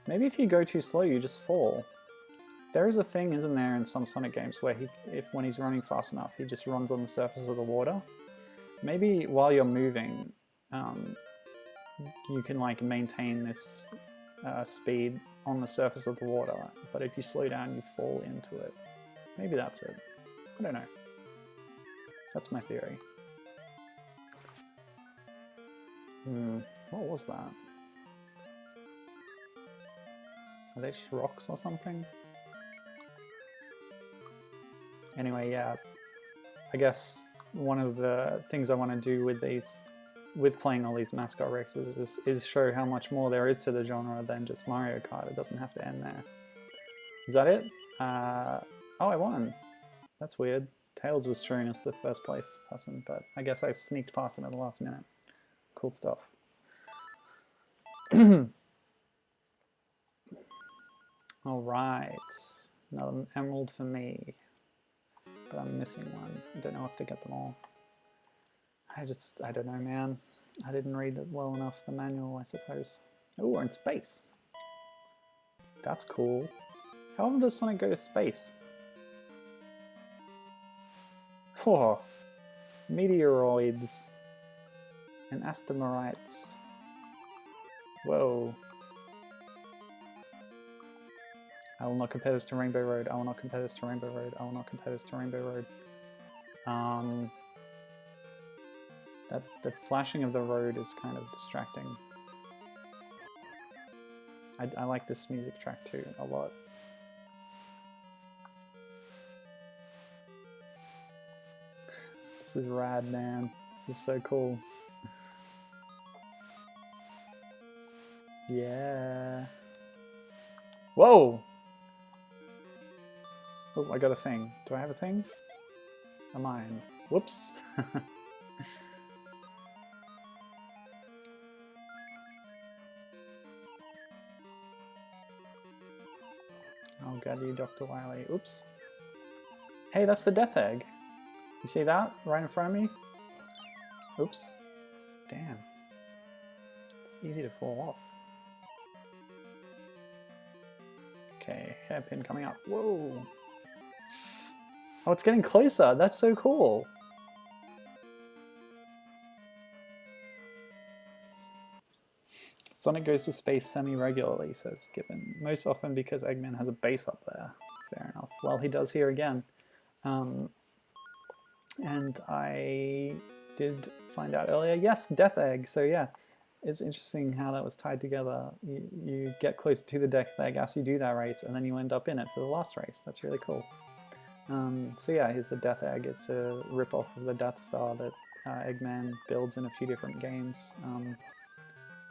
Maybe if you go too slow you just fall. There is a thing, isn't there, in some Sonic games where when he's running fast enough, he just runs on the surface of the water. Maybe while you're moving, you can like maintain this speed on the surface of the water, but if you slow down, you fall into it. Maybe that's it. I don't know. That's my theory. What was that? Are they just rocks or something? Anyway, yeah. I guess one of the things I want to do with these, with playing all these mascot Rexes, is show how much more there is to the genre than just Mario Kart. It doesn't have to end there. Is that it? Oh, I won. That's weird. Tails was showing us the first place person, but I guess I sneaked past him at the last minute. Cool stuff. All right, another emerald for me, but I'm missing one. I don't know if to get them all. I don't know, man. I didn't read it well enough, the manual, I suppose. Oh, we're in space. That's cool. How often does Sonic go to space? Oh, meteoroids and asteroids. Whoa. I will not compare this to Rainbow Road. I will not compare this to Rainbow Road. I will not compare this to Rainbow Road. The flashing of the road is kind of distracting. I like this music track too a lot. This is rad, man. This is so cool. Yeah. Whoa! Oh, I got a thing. Do I have a thing? A mine. Whoops. I'll get you, Dr. Wily. Oops. Hey, that's the death egg. You see that? Right in front of me? Oops. Damn. It's easy to fall off. Okay, hairpin coming up. Whoa! Oh, it's getting closer. That's so cool. Sonic goes to space semi-regularly, says Gibbon. Most often because Eggman has a base up there. Fair enough. Well, he does here again. And I did find out earlier, yes, Death Egg. So yeah, it's interesting how that was tied together. You get closer to the Death Egg as you do that race, and then you end up in it for the last race. That's really cool. So yeah, here's the Death Egg. It's a rip-off of the Death Star that Eggman builds in a few different games.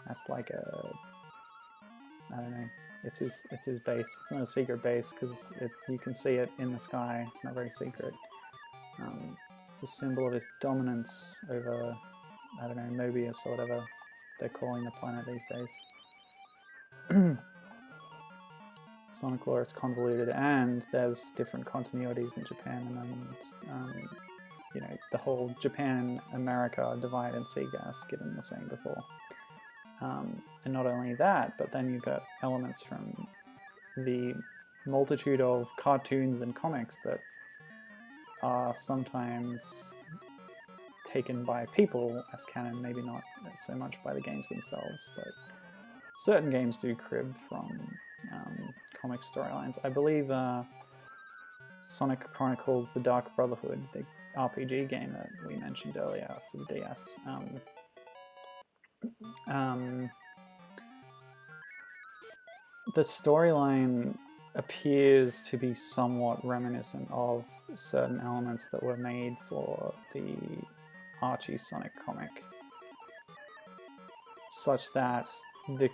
That's like a, I don't know, it's his base. It's not a secret base because you can see it in the sky. It's not very secret. It's a symbol of his dominance over, I don't know, Mobius or whatever they're calling the planet these days. Sonic lore is convoluted, and there's different continuities in Japan, and then you know, the whole Japan-America divide and Sega, as Gibbon was saying before. And not only that, but then you've got elements from the multitude of cartoons and comics that are sometimes taken by people as canon, maybe not so much by the games themselves, but certain games do crib from comic storylines. I believe Sonic Chronicles The Dark Brotherhood, the RPG game that we mentioned earlier for the DS, the storyline appears to be somewhat reminiscent of certain elements that were made for the Archie Sonic comic, such that the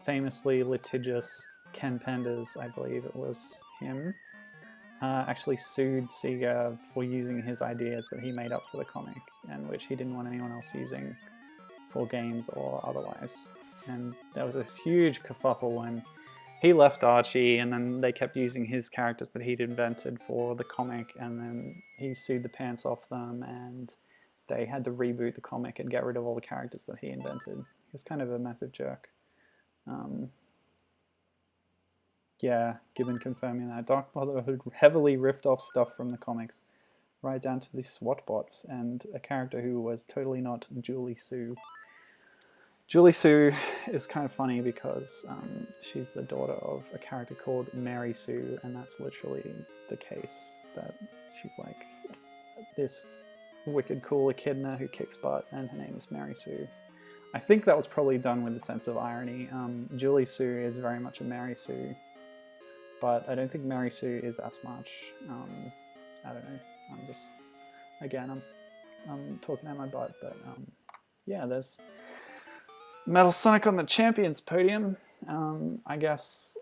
famously litigious Ken Penders, I believe it was him, actually sued Sega for using his ideas that he made up for the comic, and which he didn't want anyone else using for games or otherwise. And there was this huge kerfuffle when he left Archie, and then they kept using his characters that he'd invented for the comic, and then he sued the pants off them, and they had to reboot the comic and get rid of all the characters that he invented. He was kind of a massive jerk. Yeah, Gibbon confirming that. Dark Brotherhood heavily riffed off stuff from the comics, right down to the SWAT bots and a character who was totally not Julie Sue. Julie Sue is kind of funny because she's the daughter of a character called Mary Sue, and that's literally the case, that she's like this wicked cool echidna who kicks butt, and her name is Mary Sue. I think that was probably done with a sense of irony. Julie Sue is very much a Mary Sue, but I don't think Mary Sue is as much. I don't know. I'm just, again, I'm talking out my butt, but yeah, there's Metal Sonic on the Champions podium. I guess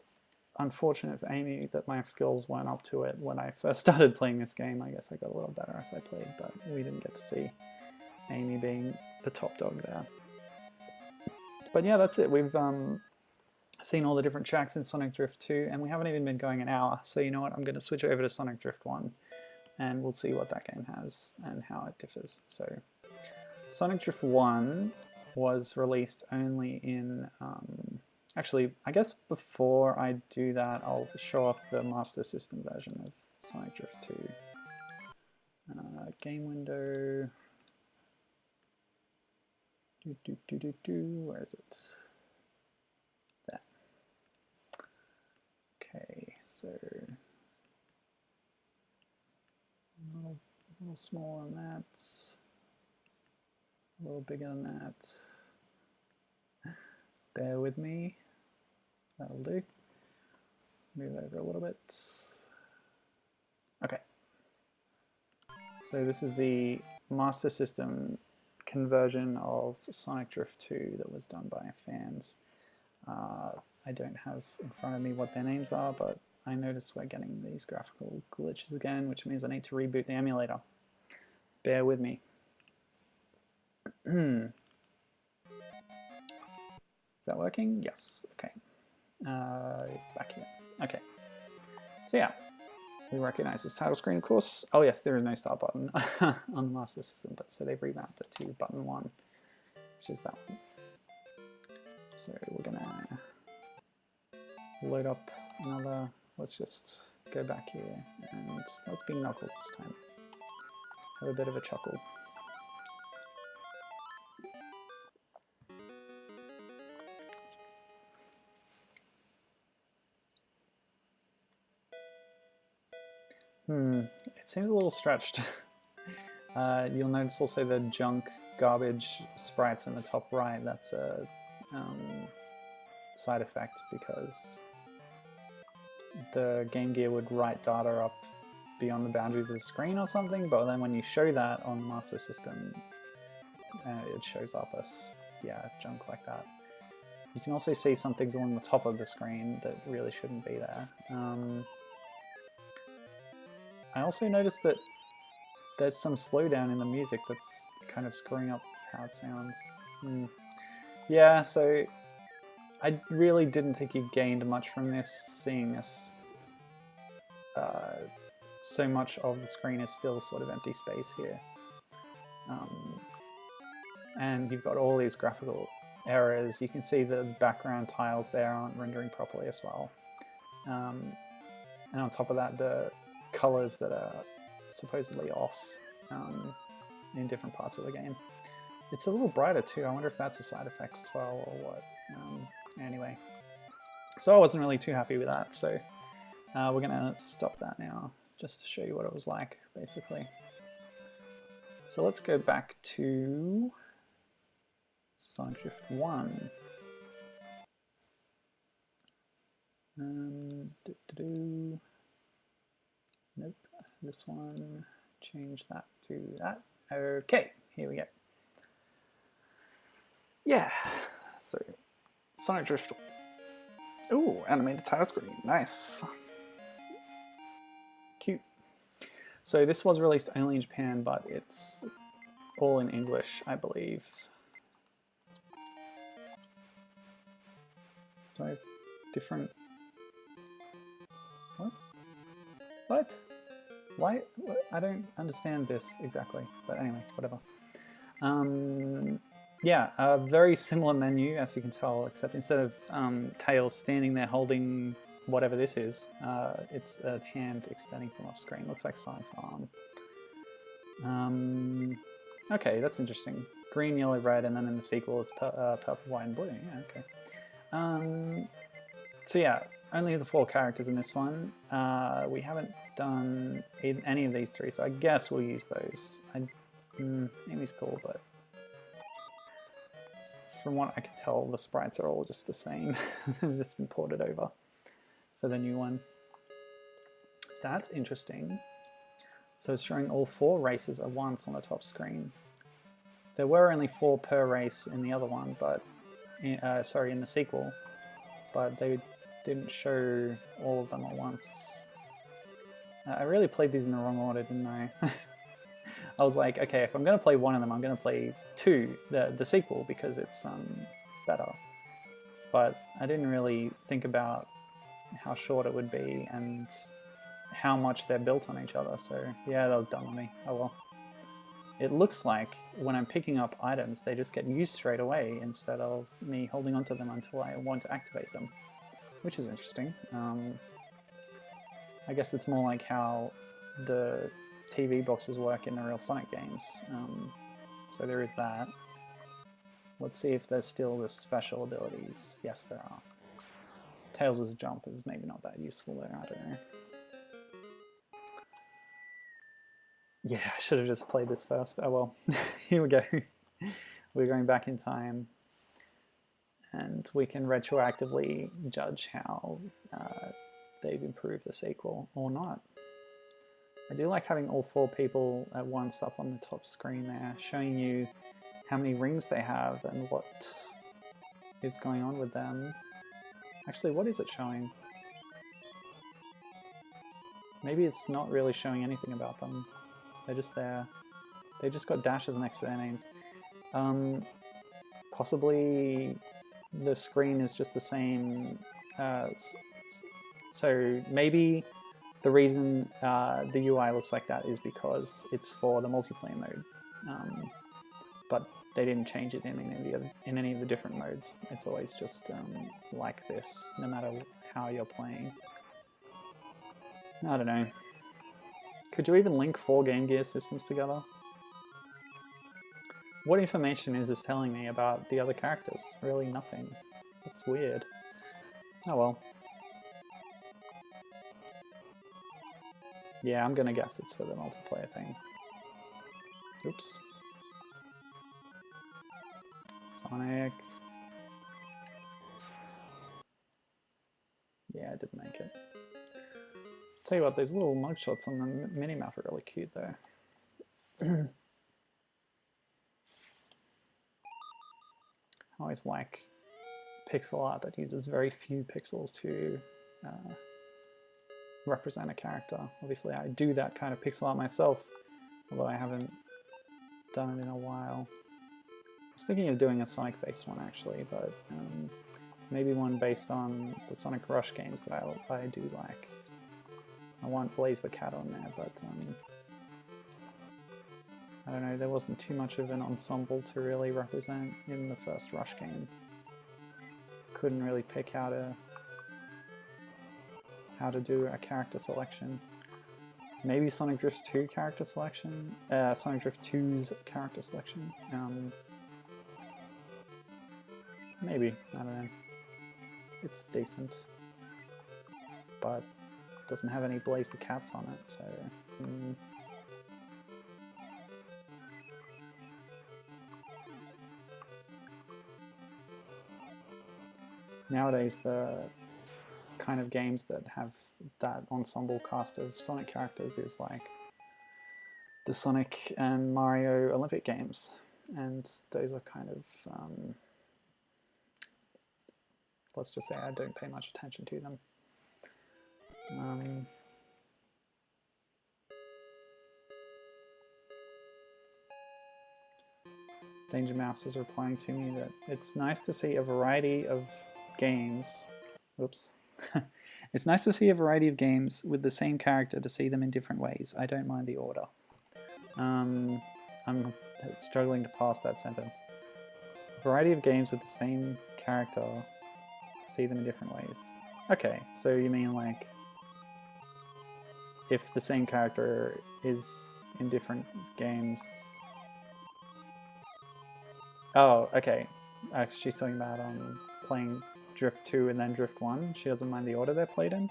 unfortunate for Amy that my skills weren't up to it when I first started playing this game. I guess I got a little better as I played, but we didn't get to see Amy being the top dog there. But yeah, that's it. We've seen all the different tracks in Sonic Drift 2, and we haven't even been going an hour. So you know what? I'm going to switch over to Sonic Drift 1, and we'll see what that game has and how it differs. So Sonic Drift 1 was released only in... actually, I guess before I do that, I'll show off the Master System version of Sonic Drift 2. Game window... Where is it? There. Okay, so a little smaller than that, a little bigger than that. Bear with me. That'll do. Move over a little bit. Okay. So this is the Master System conversion of Sonic Drift 2 that was done by fans. I don't have in front of me what their names are, but I noticed we're getting these graphical glitches again, which means I need to reboot the emulator. Bear with me. Is that working? Yes. Okay. Back here. Okay. So yeah, we recognize this title screen, of course. Oh yes, there is no start button on the Master System, but so they've revamped it to button 1, which is that one. So we're gonna load up another. Let's just go back here and let's be Knuckles this time. Have a bit of a chuckle. It seems a little stretched. You'll notice also the junk garbage sprites in the top right. That's a side effect because the Game Gear would write data up beyond the boundaries of the screen or something, but then when you show that on the Master System, it shows up as, yeah, junk like that. You can also see some things along the top of the screen that really shouldn't be there. I also noticed that there's some slowdown in the music that's kind of screwing up how it sounds. Yeah, so I really didn't think you gained much from this, seeing as so much of the screen is still sort of empty space here. And you've got all these graphical errors. You can see the background tiles there aren't rendering properly as well. And on top of that, the colors that are supposedly off in different parts of the game. It's a little brighter too. I wonder if that's a side effect as well or what. Anyway, so I wasn't really too happy with that, so we're gonna stop that now just to show you what it was like basically. So let's go back to Sonic Drift 1. Nope, this one, change that to that. Okay, here we go. Yeah, so Sonic Drift. Ooh, animated title screen, nice. Cute. So this was released only in Japan, but it's all in English, I believe. Do I have different... What? What? Why? I don't understand this exactly, but anyway, whatever. Yeah, a very similar menu, as you can tell, except instead of Tails standing there holding whatever this is, it's a hand extending from off screen. Looks like Sonic's arm. Okay, that's interesting. Green, yellow, red, and then in the sequel it's purple, white, and blue. Yeah, okay. So yeah, only the 4 characters in this one. We haven't done any of these 3, so I guess we'll use those. I Amy's cool, but from what I can tell, the sprites are all just the same. They've just been ported over for the new one. That's interesting. So it's showing all 4 races at once on the top screen. There were only 4 per race in the other one, but in the sequel, but they didn't show all of them at once. I really played these in the wrong order, didn't I? I was like, okay, if I'm going to play one of them, I'm going to play 2, the sequel, because it's better. But I didn't really think about how short it would be and how much they're built on each other, so yeah, that was dumb on me. Oh well. It looks like when I'm picking up items, they just get used straight away instead of me holding onto them until I want to activate them, which is interesting. I guess it's more like how the TV boxes work in the real Sonic games. So there is that. Let's see if there's still the special abilities. Yes, there are. Tails' jump is maybe not that useful there, I don't know. Yeah, I should have just played this first. Oh well, here we go. We're going back in time, and we can retroactively judge how they've improved the sequel or not. I do like having all 4 people at once up on the top screen there, showing you how many rings they have and what is going on with them. Actually, what is it showing? Maybe it's not really showing anything about them. They're just there. They just got dashes next to their names. Possibly the screen is just the same. So maybe the reason the UI looks like that is because it's for the multiplayer mode. But they didn't change it in any of the different modes. It's always just like this, no matter how you're playing. I don't know. Could you even link 4 Game Gear systems together? What information is this telling me about the other characters? Really nothing. That's weird. Oh well. Yeah, I'm gonna guess it's for the multiplayer thing. Oops. Sonic. Yeah, I did make it. Tell you what, those little mugshots on the minimap are really cute though. I always like pixel art that uses very few pixels to represent a character. Obviously I do that kind of pixel art myself, although I haven't done it in a while. I was thinking of doing a Sonic based one actually, but maybe one based on the Sonic Rush games that I do like. I want Blaze the Cat on there, but I don't know, there wasn't too much of an ensemble to really represent in the first Rush game. Couldn't really pick how to do a character selection. Maybe Sonic Drift 2 character selection? Sonic Drift 2's character selection? Maybe, I don't know. It's decent. But doesn't have any Blaze the Cats on it, so... Nowadays, the kind of games that have that ensemble cast of Sonic characters is like the Sonic and Mario Olympic games, and those are kind of, let's just say I don't pay much attention to them. Danger Mouse is replying to me that it's nice to see a variety of games. Oops. It's nice to see a variety of games with the same character to see them in different ways. I don't mind the order. I'm struggling to pass that sentence. A variety of games with the same character, see them in different ways. Okay, so you mean like if the same character is in different games... Oh, okay. She's talking about playing Drift 2 and then Drift 1. She doesn't mind the order they're played in.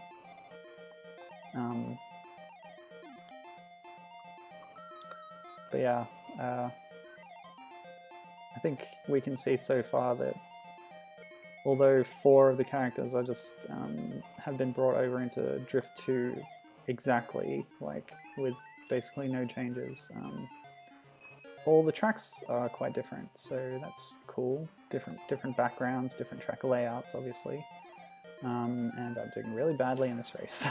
But yeah, I think we can see so far that although 4 of the characters are just have been brought over into Drift 2 exactly, like with basically no changes, all the tracks are quite different, so that's cool. Different backgrounds, different track layouts, obviously. And I'm doing really badly in this race.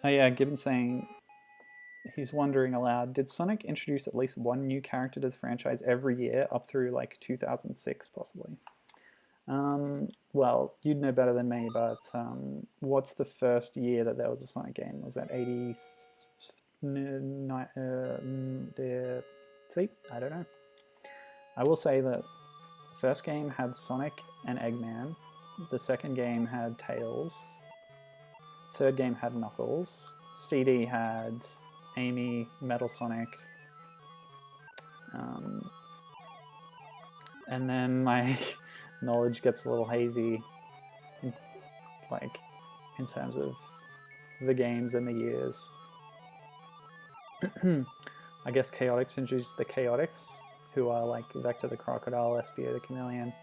Oh yeah, Gibbon saying he's wondering aloud, did Sonic introduce at least one new character to the franchise every year up through like 2006 possibly? Well, you'd know better than me, but what's the first year that there was a Sonic game? Was that 80? See, I don't know. I will say that the first game had Sonic and Eggman. The second game had Tails. Third game had Knuckles. CD had Amy, Metal Sonic. And then my knowledge gets a little hazy, like in terms of the games and the years. I guess Chaotix introduced the Chaotix, who are like Vector the Crocodile, Espio the Chameleon,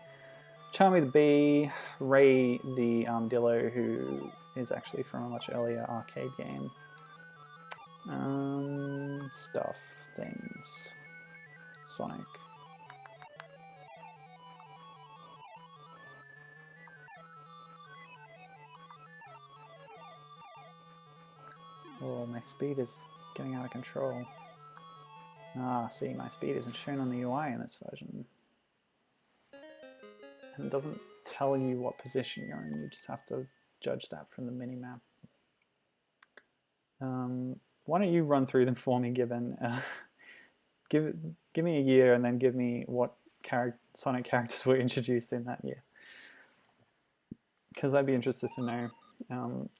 Charmy the Bee, Ray the Armadillo, who is actually from a much earlier arcade game. Stuff, things, Sonic. Oh, my speed is getting out of control. Ah, see, my speed isn't shown on the UI in this version. And it doesn't tell you what position you're in, you just have to judge that from the minimap. Why don't you run through them for me, Gibbon? Give me a year and then give me what Sonic characters were introduced in that year. Because I'd be interested to know.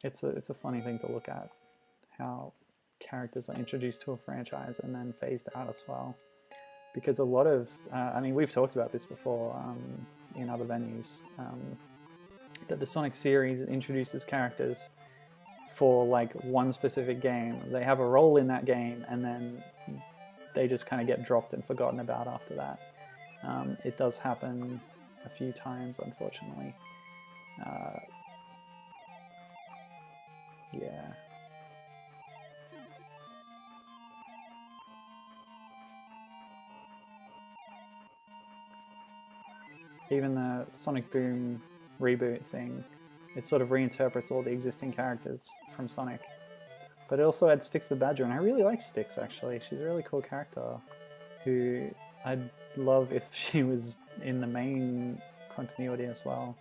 It's a funny thing to look at, how characters are introduced to a franchise and then phased out as well. Because a lot of, I mean, we've talked about this before in other venues, that the Sonic series introduces characters for like one specific game. They have a role in that game and then they just kind of get dropped and forgotten about after that. It does happen a few times, unfortunately. Yeah. Even the Sonic Boom reboot thing, it sort of reinterprets all the existing characters from Sonic. But it also had Styx the Badger, and I really like Styx, actually. She's a really cool character who I'd love if she was in the main continuity as well.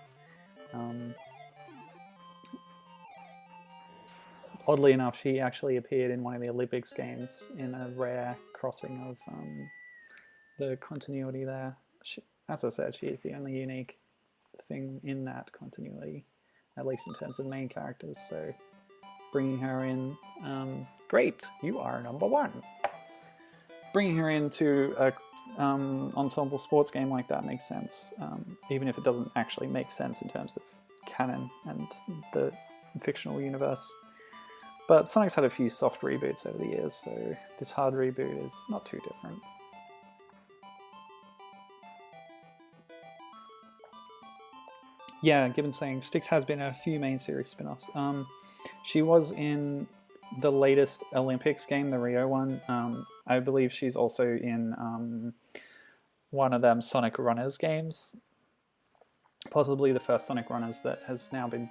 Oddly enough, she actually appeared in one of the Olympics games in a rare crossing of the continuity there. As I said, she is the only unique thing in that continuity, at least in terms of main characters, so bringing her in, great, you are number 1. Bringing her into a ensemble sports game like that makes sense, even if it doesn't actually make sense in terms of canon and the fictional universe. But Sonic's had a few soft reboots over the years, so this hard reboot is not too different. Yeah, Gibbon saying Styx has been a few main series spin-offs. She was in the latest Olympics game, the Rio one. I believe she's also in one of them Sonic Runners games. Possibly the first Sonic Runners that has now been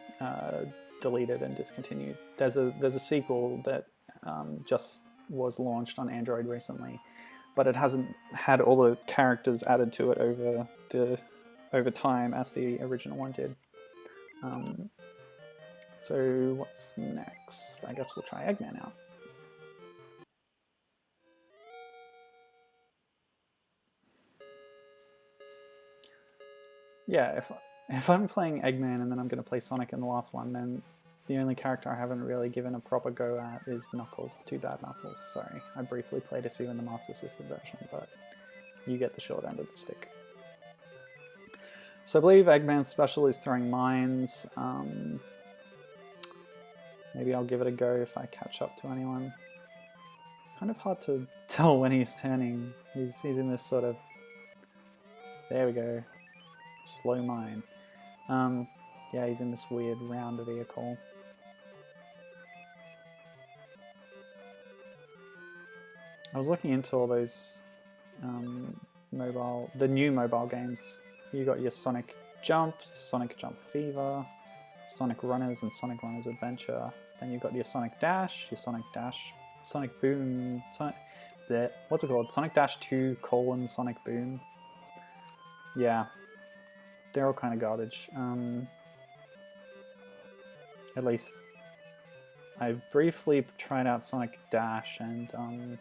deleted and discontinued. There's a sequel that just was launched on Android recently, but it hasn't had all the characters added to it over time as the original one did. So what's next? I guess we'll try Eggman out. Yeah, if I'm playing Eggman and then I'm going to play Sonic in the last one, then the only character I haven't really given a proper go at is Knuckles. Too bad, Knuckles. Sorry, I briefly played as you in the Master System version, but you get the short end of the stick. So I believe Eggman's special is throwing mines. Maybe I'll give it a go if I catch up to anyone. kind of hard to tell when he's turning. He's in this sort of, there we go, slow mine. Yeah, he's in this weird round vehicle. I was looking into all those the new mobile games. You got your Sonic Jump, Sonic Jump Fever, Sonic Runners and Sonic Runners Adventure. Then you've got your Sonic Dash, Sonic Boom, what's it called? Sonic Dash 2 : Sonic Boom. Yeah, they're all kind of garbage. At least I briefly tried out Sonic Dash, and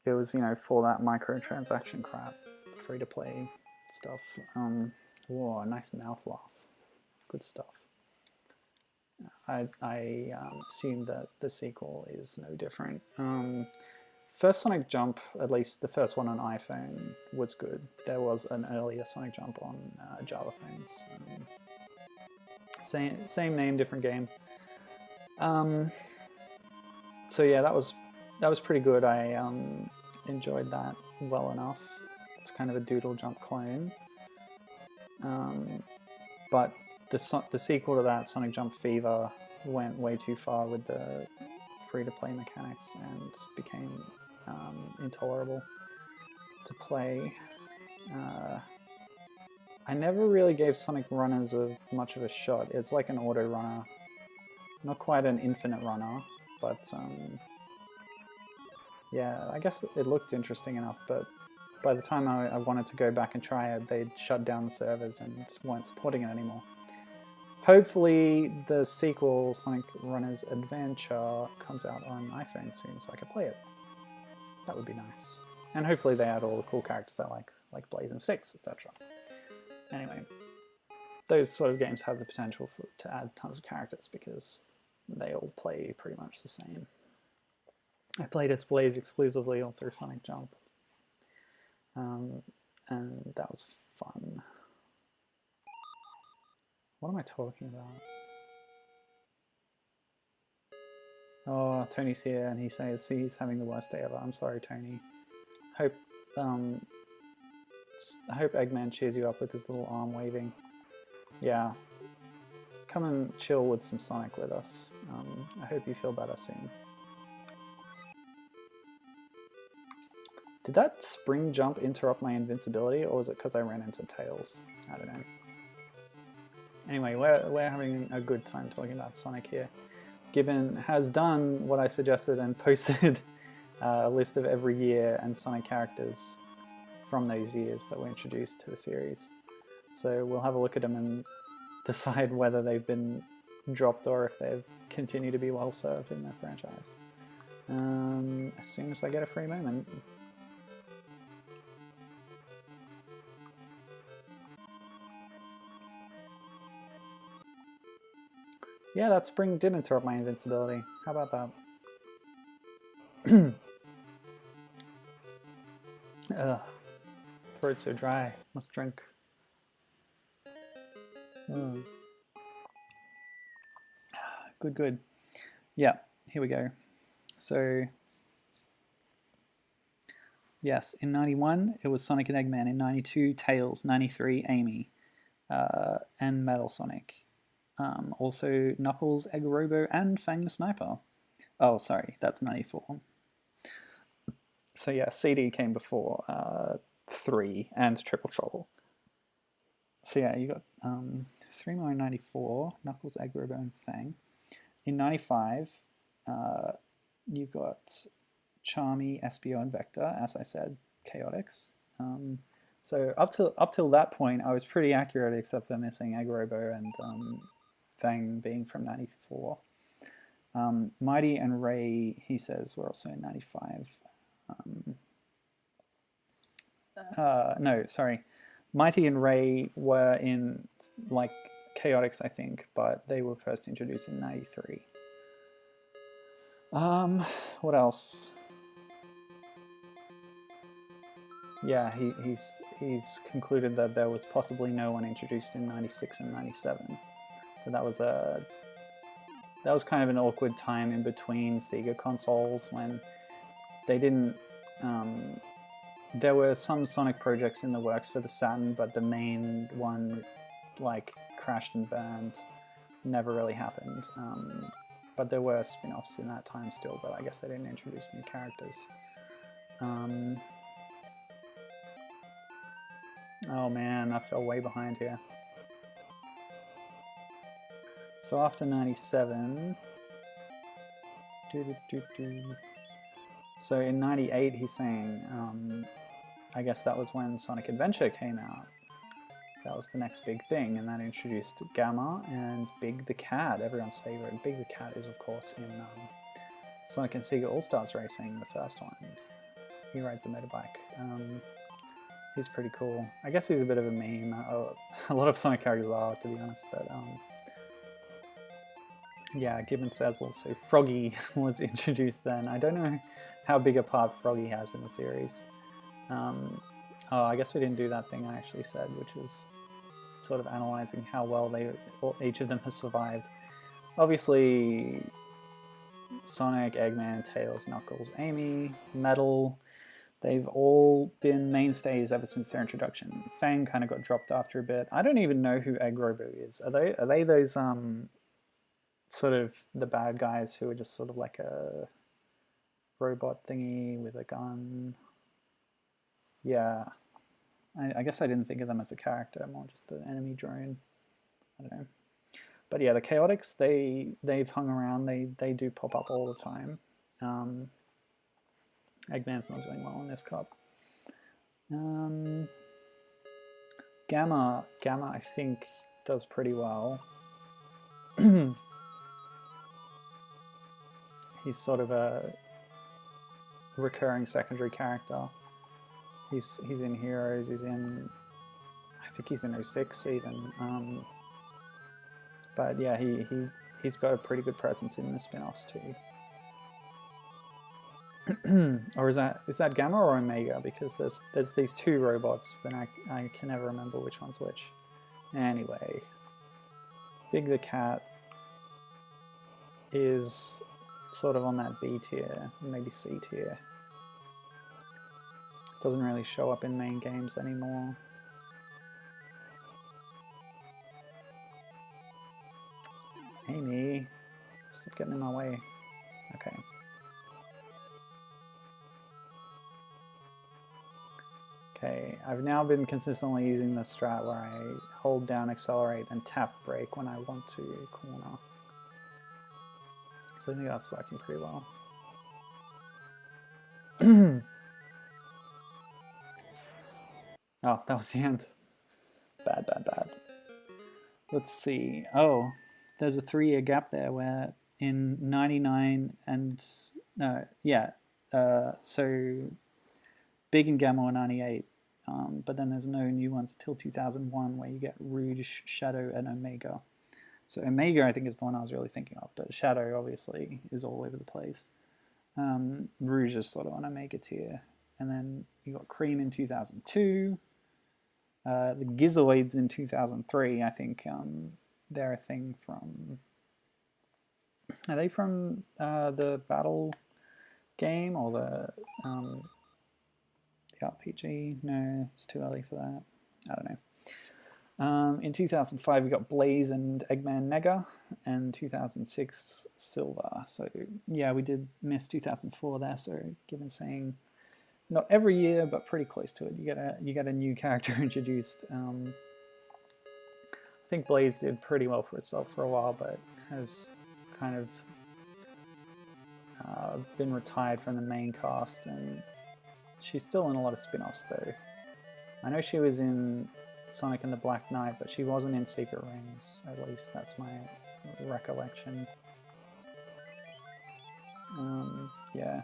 it was, you know, for that microtransaction crap, free-to-play stuff. Whoa, nice mouth laugh. Good stuff. I assume that the sequel is no different. First Sonic Jump, at least the first one on iPhone, was good. There was an earlier Sonic Jump on Java phones. Same name, different game. So yeah, that was pretty good. I enjoyed that well enough. It's kind of a Doodle Jump clone. But the sequel to that, Sonic Jump Fever, went way too far with the free-to-play mechanics and became intolerable to play. I never really gave Sonic Runners much of a shot. It's like an auto runner. Not quite an infinite runner, but yeah, I guess it looked interesting enough, but by the time I wanted to go back and try it, they'd shut down the servers and weren't supporting it anymore. Hopefully the sequel, Sonic Runners Adventure, comes out on iPhone soon so I can play it. That would be nice. And hopefully they add all the cool characters I like Blazing Six, etc. Anyway, those sort of games have the potential to add tons of characters because they all play pretty much the same. I played as Blaze exclusively all through Sonic Jump. And that was fun. What am I talking about? Oh, Tony's here and he says he's having the worst day ever. I'm sorry, Tony. I hope Eggman cheers you up with his little arm waving. Yeah. Come and chill with some Sonic with us. I hope you feel better soon. Did that spring jump interrupt my invincibility, or was it because I ran into Tails? I don't know. Anyway, we're having a good time talking about Sonic here. Gibbon has done what I suggested and posted a list of every year and Sonic characters from those years that were introduced to the series. So we'll have a look at them and decide whether they've been dropped or if they've continued to be well served in their franchise. As soon as I get a free moment. Yeah, that spring did interrupt my invincibility. How about that? Ugh. Throat's so dry. Must drink. Good. Yeah, here we go. So, yes, in 91, it was Sonic and Eggman. In 92, Tails. 93, Amy. And Metal Sonic. Also Knuckles, Egg Robo, and Fang the Sniper. Oh, sorry, that's 94. So yeah, CD came before 3 and Triple Trouble. So yeah, you got 3 more in 94, Knuckles, Egg Robo, and Fang. In 95, you got Charmy, Espio, and Vector, as I said, Chaotix. So up till that point, I was pretty accurate, except for missing Egg Robo and Fang being from 94. Mighty and Ray, he says, were also in 95. No, sorry. Mighty and Ray were in, like, Chaotix, I think, but they were first introduced in 93. What else? Yeah, he's concluded that there was possibly no one introduced in 96 and 97. So that was that was kind of an awkward time in between Sega consoles when they didn't. There were some Sonic projects in the works for the Saturn, but the main one, like, crashed and burned. Never really happened. But there were spin-offs in that time still, but I guess they didn't introduce new characters. Oh man, I fell way behind here. So after 97... So in 98 he's saying, I guess that was when Sonic Adventure came out. That was the next big thing, and that introduced Gamma and Big the Cat, everyone's favorite. Big the Cat is, of course, in Sonic and Sega All-Stars Racing, the first one. He rides a motorbike. He's pretty cool. I guess he's a bit of a meme. A lot of Sonic characters are, to be honest, but yeah, Gibbon says also Froggy was introduced then. I don't know how big a part Froggy has in the series. Oh, I guess we didn't do that thing I actually said, which was sort of analysing how well each of them has survived. Obviously, Sonic, Eggman, Tails, Knuckles, Amy, Metal, they've all been mainstays ever since their introduction. Fang kind of got dropped after a bit. I don't even know who Egg Robo is. Are they those sort of the bad guys who are just sort of like a robot thingy with a gun? Yeah. I guess I didn't think of them as a character, more just an enemy drone. I don't know. But yeah, the Chaotix, they've hung around. They do pop up all the time. Eggman's not doing well in this cup. Gamma, I think, does pretty well. He's sort of a recurring secondary character. He's in Heroes, he's in... I think he's in 06 even. But yeah, he's got a pretty good presence in the spin-offs too. Or is that Gamma or Omega? Because there's these two robots, but I can never remember which one's which. Anyway, Big the Cat is sort of on that B tier, maybe C tier. Doesn't really show up in main games anymore. Amy, stop getting in my way. Okay. Okay, I've now been consistently using the strat where I hold down accelerate and tap brake when I want to corner. So I think that's working pretty well. Oh, that was the end. Bad. Let's see. Oh, there's a 3-year gap there where in 99 and... No, yeah. So Big and Gamma were 98. But then there's no new ones until 2001 where you get Rouge, Shadow, and Omega. So Omega, I think, is the one I was really thinking of, but Shadow, obviously, is all over the place. Rouge is sort of on Omega tier. And then you got Cream in 2002. The Gizoids in 2003, I think they're a thing from... Are they from the Battle game or the RPG? No, it's too early for that. I don't know. In 2005, we got Blaze and Eggman Nega, and 2006, Silver. So yeah, we did miss 2004 there, so given saying not every year, but pretty close to it, you get a new character introduced. I think Blaze did pretty well for itself for a while, but has kind of been retired from the main cast, and she's still in a lot of spin-offs though. I know she was in Sonic and the Black Knight, but she wasn't in Secret Rings, at least that's my recollection. Yeah.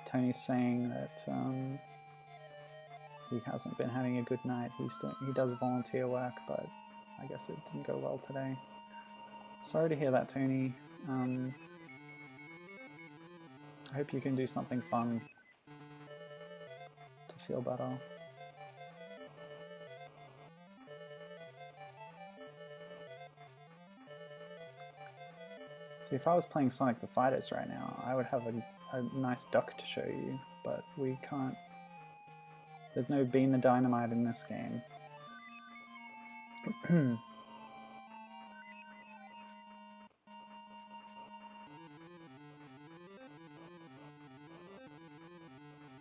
Tony's saying that he hasn't been having a good night. He does volunteer work, but I guess it didn't go well today. Sorry to hear that, Tony. I hope you can do something fun to feel better. See, if I was playing Sonic the Fighters right now, I would have a nice duck to show you, but we can't. There's no Bean the Dynamite in this game.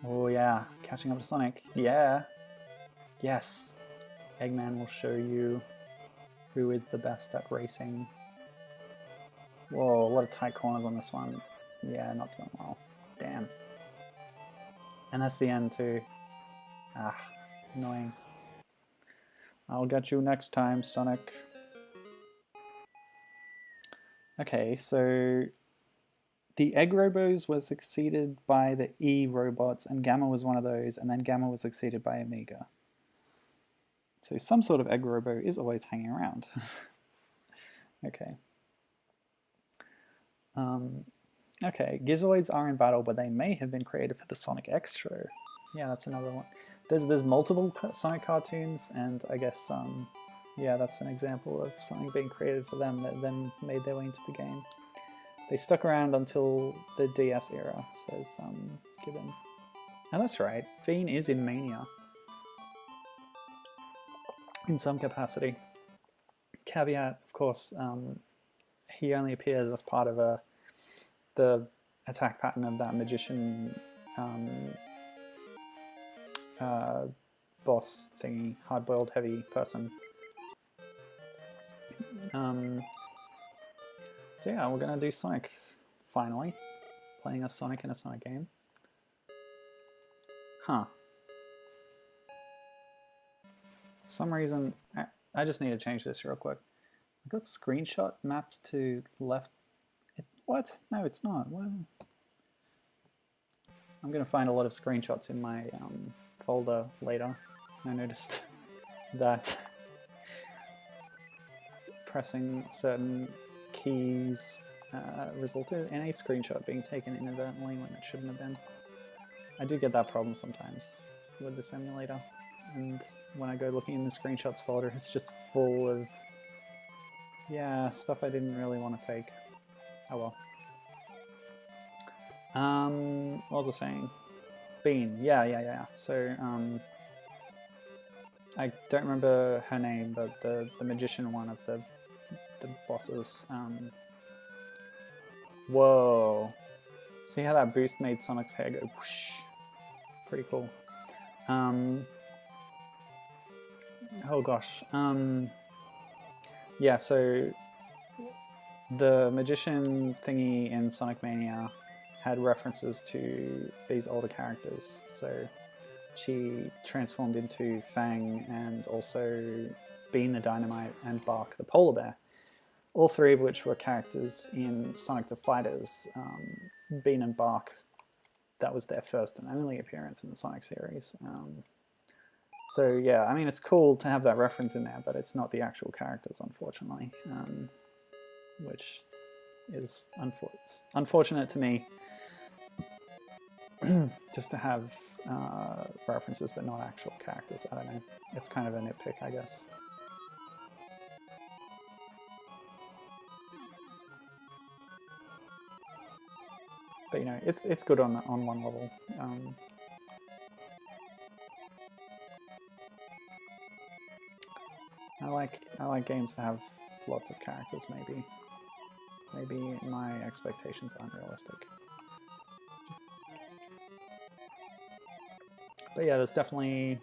Oh yeah, catching up to Sonic. Yeah. Yes. Eggman will show you who is the best at racing. Whoa, a lot of tight corners on this one. Yeah, not doing well. Damn. And that's the end too. Ah, annoying. I'll get you next time, Sonic. Okay, so the Egg Robos were succeeded by the E robots, and Gamma was one of those, and then Gamma was succeeded by Amiga. So some sort of Egg Robo is always hanging around. Okay. Okay, Gizoids are in battle, but they may have been created for the Sonic X show. Yeah, that's another one. There's multiple Sonic cartoons, and I guess yeah, that's an example of something being created for them that then made their way into the game. They stuck around until the DS era, says Gibbon. And that's right, Bean is in Mania. In some capacity. Caveat, of course, he only appears as part of the attack pattern of that magician boss thingy, hard-boiled heavy person. So yeah, we're gonna do Sonic finally. Playing as Sonic in a Sonic game. Huh. For some reason, I just need to change this real quick. I've got screenshot mapped to left. What? No, it's not. What? I'm gonna find a lot of screenshots in my folder later. I noticed that pressing certain keys resulted in a screenshot being taken inadvertently when it shouldn't have been. I do get that problem sometimes with the simulator, and when I go looking in the screenshots folder, it's just full of, yeah, stuff I didn't really want to take. Oh well. What was I saying? Bean. Yeah. So, I don't remember her name, but the magician one of the bosses. Whoa. See how that boost made Sonic's hair go whoosh? Pretty cool. Oh gosh. Yeah, so the magician thingy in Sonic Mania had references to these older characters. So she transformed into Fang and also Bean the Dynamite and Bark the Polar Bear. All three of which were characters in Sonic the Fighters. Bean and Bark, that was their first and only appearance in the Sonic series. So yeah, I mean, it's cool to have that reference in there, but it's not the actual characters, unfortunately, which is unfortunate to me, just to have references but not actual characters. I don't know. It's kind of a nitpick, I guess. But you know, it's good on one level. I like games to have lots of characters. Maybe my expectations aren't realistic. But yeah, there's definitely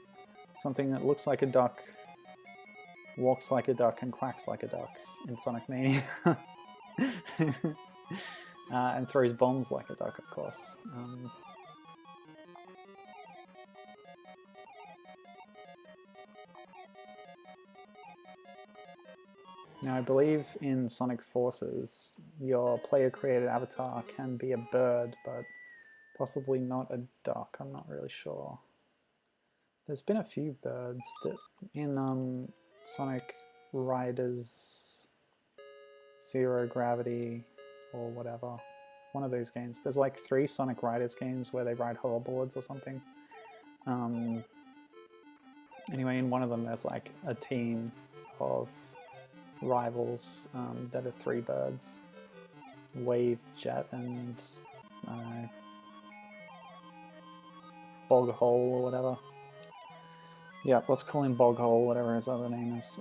something that looks like a duck, walks like a duck, and quacks like a duck in Sonic Mania. And throws bombs like a duck, of course. Now, I believe in Sonic Forces, your player-created avatar can be a bird, but possibly not a duck. I'm not really sure. There's been a few birds that in Sonic Riders Zero Gravity or whatever, one of those games. There's like 3 Sonic Riders games where they ride hoverboards or something. Anyway, in one of them there's like a team of rivals that are 3 birds. Wave Jet and I don't know, Bog Hole or whatever. Yeah, let's call him Bog Hole, whatever his other name is.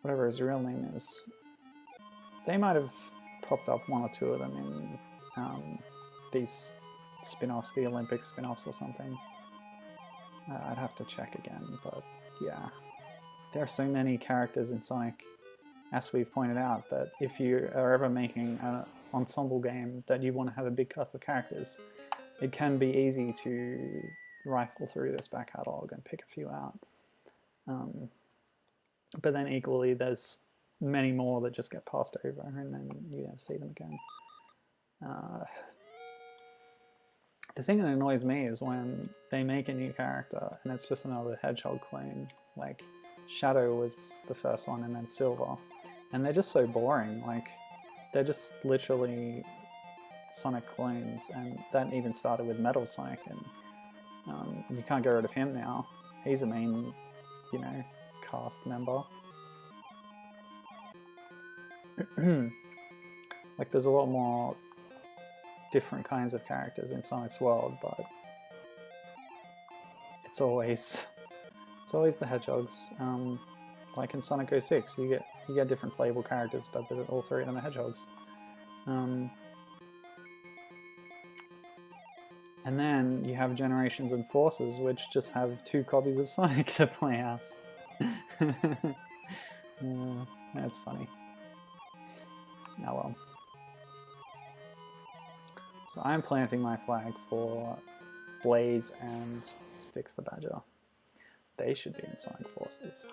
Whatever his real name is. They might have popped up one or two of them in these spin-offs, the Olympic spin-offs or something. I'd have to check again, but yeah. There are so many characters in Sonic, as we've pointed out, that if you are ever making an ensemble game that you want to have a big cast of characters, it can be easy to rifle through this back catalogue and pick a few out. But then equally, there's many more that just get passed over and then you never see them again. The thing that annoys me is when they make a new character and it's just another Hedgehog clone. Like, Shadow was the first one and then Silver. And they're just so boring. Like, they're just literally Sonic clones, and that even started with Metal Sonic, and you can't get rid of him now. He's a main, you know, cast member. Like, there's a lot more different kinds of characters in Sonic's world, but it's always the hedgehogs. Like in Sonic 06, you get different playable characters, but all three of them are hedgehogs. And then you have Generations and Forces, which just have 2 copies of Sonic to play as. That's funny. Oh well. So I'm planting my flag for Blaze and Styx the Badger. They should be in Sonic Forces.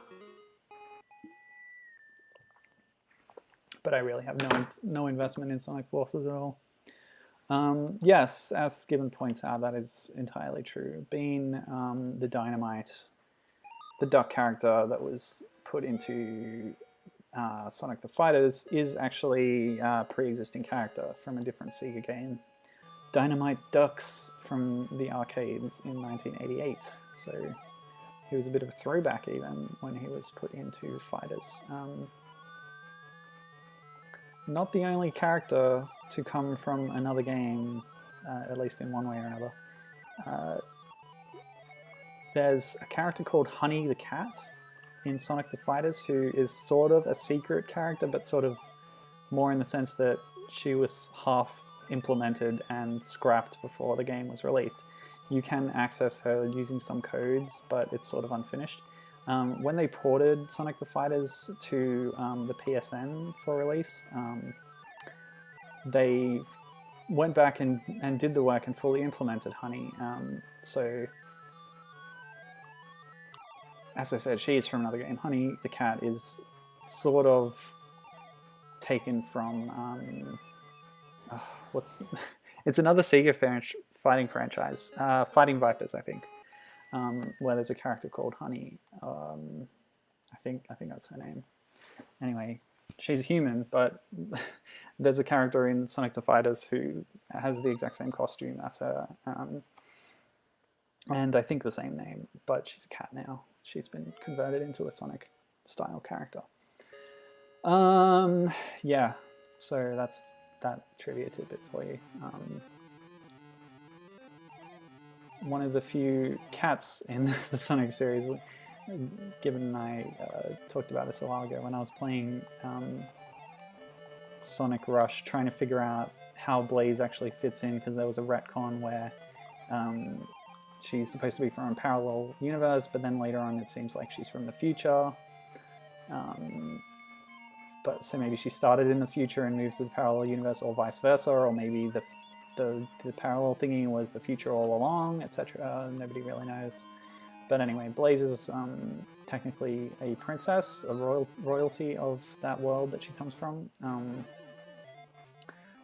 But I really have no investment in Sonic Forces at all. Yes, as Gibbon points out, that is entirely true. Being the Dynamite, the duck character that was put into Sonic the Fighters, is actually a pre-existing character from a different Sega game. Dynamite Ducks from the arcades in 1988. So he was a bit of a throwback even when he was put into Fighters. Not the only character to come from another game, at least in one way or another. There's a character called Honey the Cat in Sonic the Fighters who is sort of a secret character, but sort of more in the sense that she was half implemented and scrapped before the game was released. You can access her using some codes, but it's sort of unfinished. When they ported Sonic the Fighters to the PSN for release, they went back and did the work and fully implemented Honey. So, as I said, she is from another game. Honey the Cat is sort of taken from... it's another Sega fighting franchise. Fighting Vipers, I think. Where there's a character called Honey. I think that's her name. Anyway, she's a human, but there's a character in Sonic the Fighters who has the exact same costume as her, and I think the same name, but she's a cat now. She's been converted into a Sonic-style character. Yeah, so that's that trivia tidbit for you. One of the few cats in the Sonic series, Gibbon and I talked about this a while ago when I was playing Sonic Rush, trying to figure out how Blaze actually fits in, because there was a retcon where she's supposed to be from a parallel universe, but then later on it seems like she's from the future. But so maybe she started in the future and moved to the parallel universe, or vice versa, or maybe the parallel thingy was the future all along, etc. Nobody really knows. But anyway, Blaze is technically a princess, a royalty of that world that she comes from.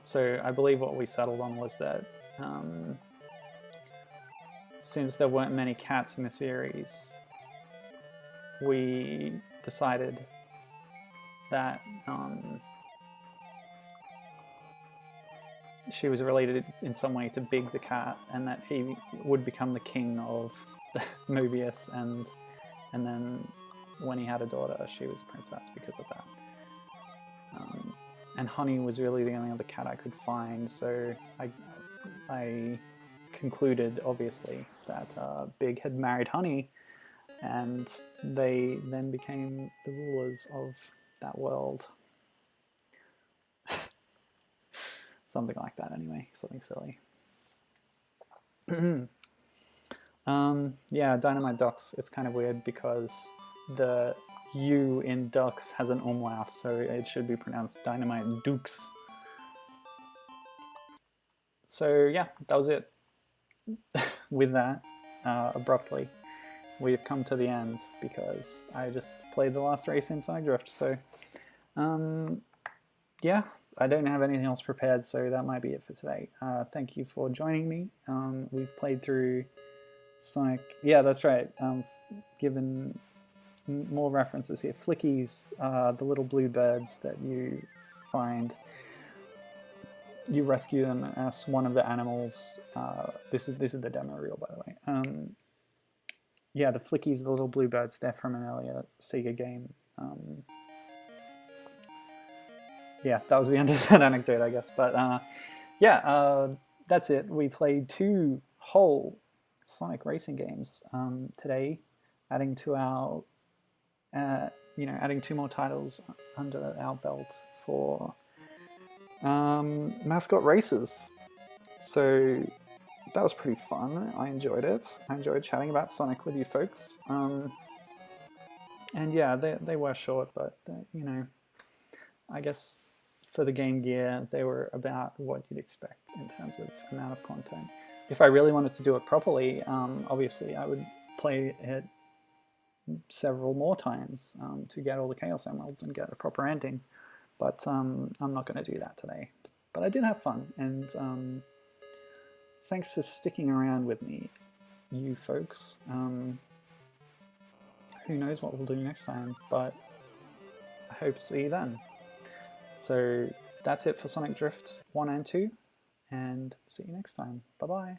So I believe what we settled on was that since there weren't many cats in the series, we decided that she was related in some way to Big the Cat, and that he would become the king of Mobius, and then when he had a daughter, she was a princess because of that. And Honey was really the only other cat I could find, so I concluded, obviously, that Big had married Honey, and they then became the rulers of that world. Something like that, anyway. Something silly. Yeah, Dynamite Ducks, it's kind of weird because the U in Ducks has an umlaut, so it should be pronounced Dynamite Dukes. So yeah, that was it. With that, abruptly, we've come to the end because I just played the last race in Sonic Drift. So yeah, I don't have anything else prepared, so that might be it for today. Thank you for joining me. We've played through Sonic. Yeah, that's right. Given more references here. Flickies, the little blue birds that you find. You rescue them as one of the animals. This is the demo reel, by the way. Yeah, the Flickies, the little blue birds, they're from an earlier Sega game. Yeah, that was the end of that anecdote, I guess. But yeah, that's it. We played 2 whole Sonic racing games today, adding to our, adding 2 more titles under our belt for mascot races. So that was pretty fun. I enjoyed it. I enjoyed chatting about Sonic with you folks. And yeah, they were short, but I guess for the Game Gear, they were about what you'd expect in terms of amount of content. If I really wanted to do it properly, obviously I would play it several more times to get all the Chaos Emeralds and get a proper ending. But I'm not going to do that today. But I did have fun, and thanks for sticking around with me, you folks. Who knows what we'll do next time, but I hope to see you then. So that's it for Sonic Drift 1 and 2, and see you next time. Bye-bye.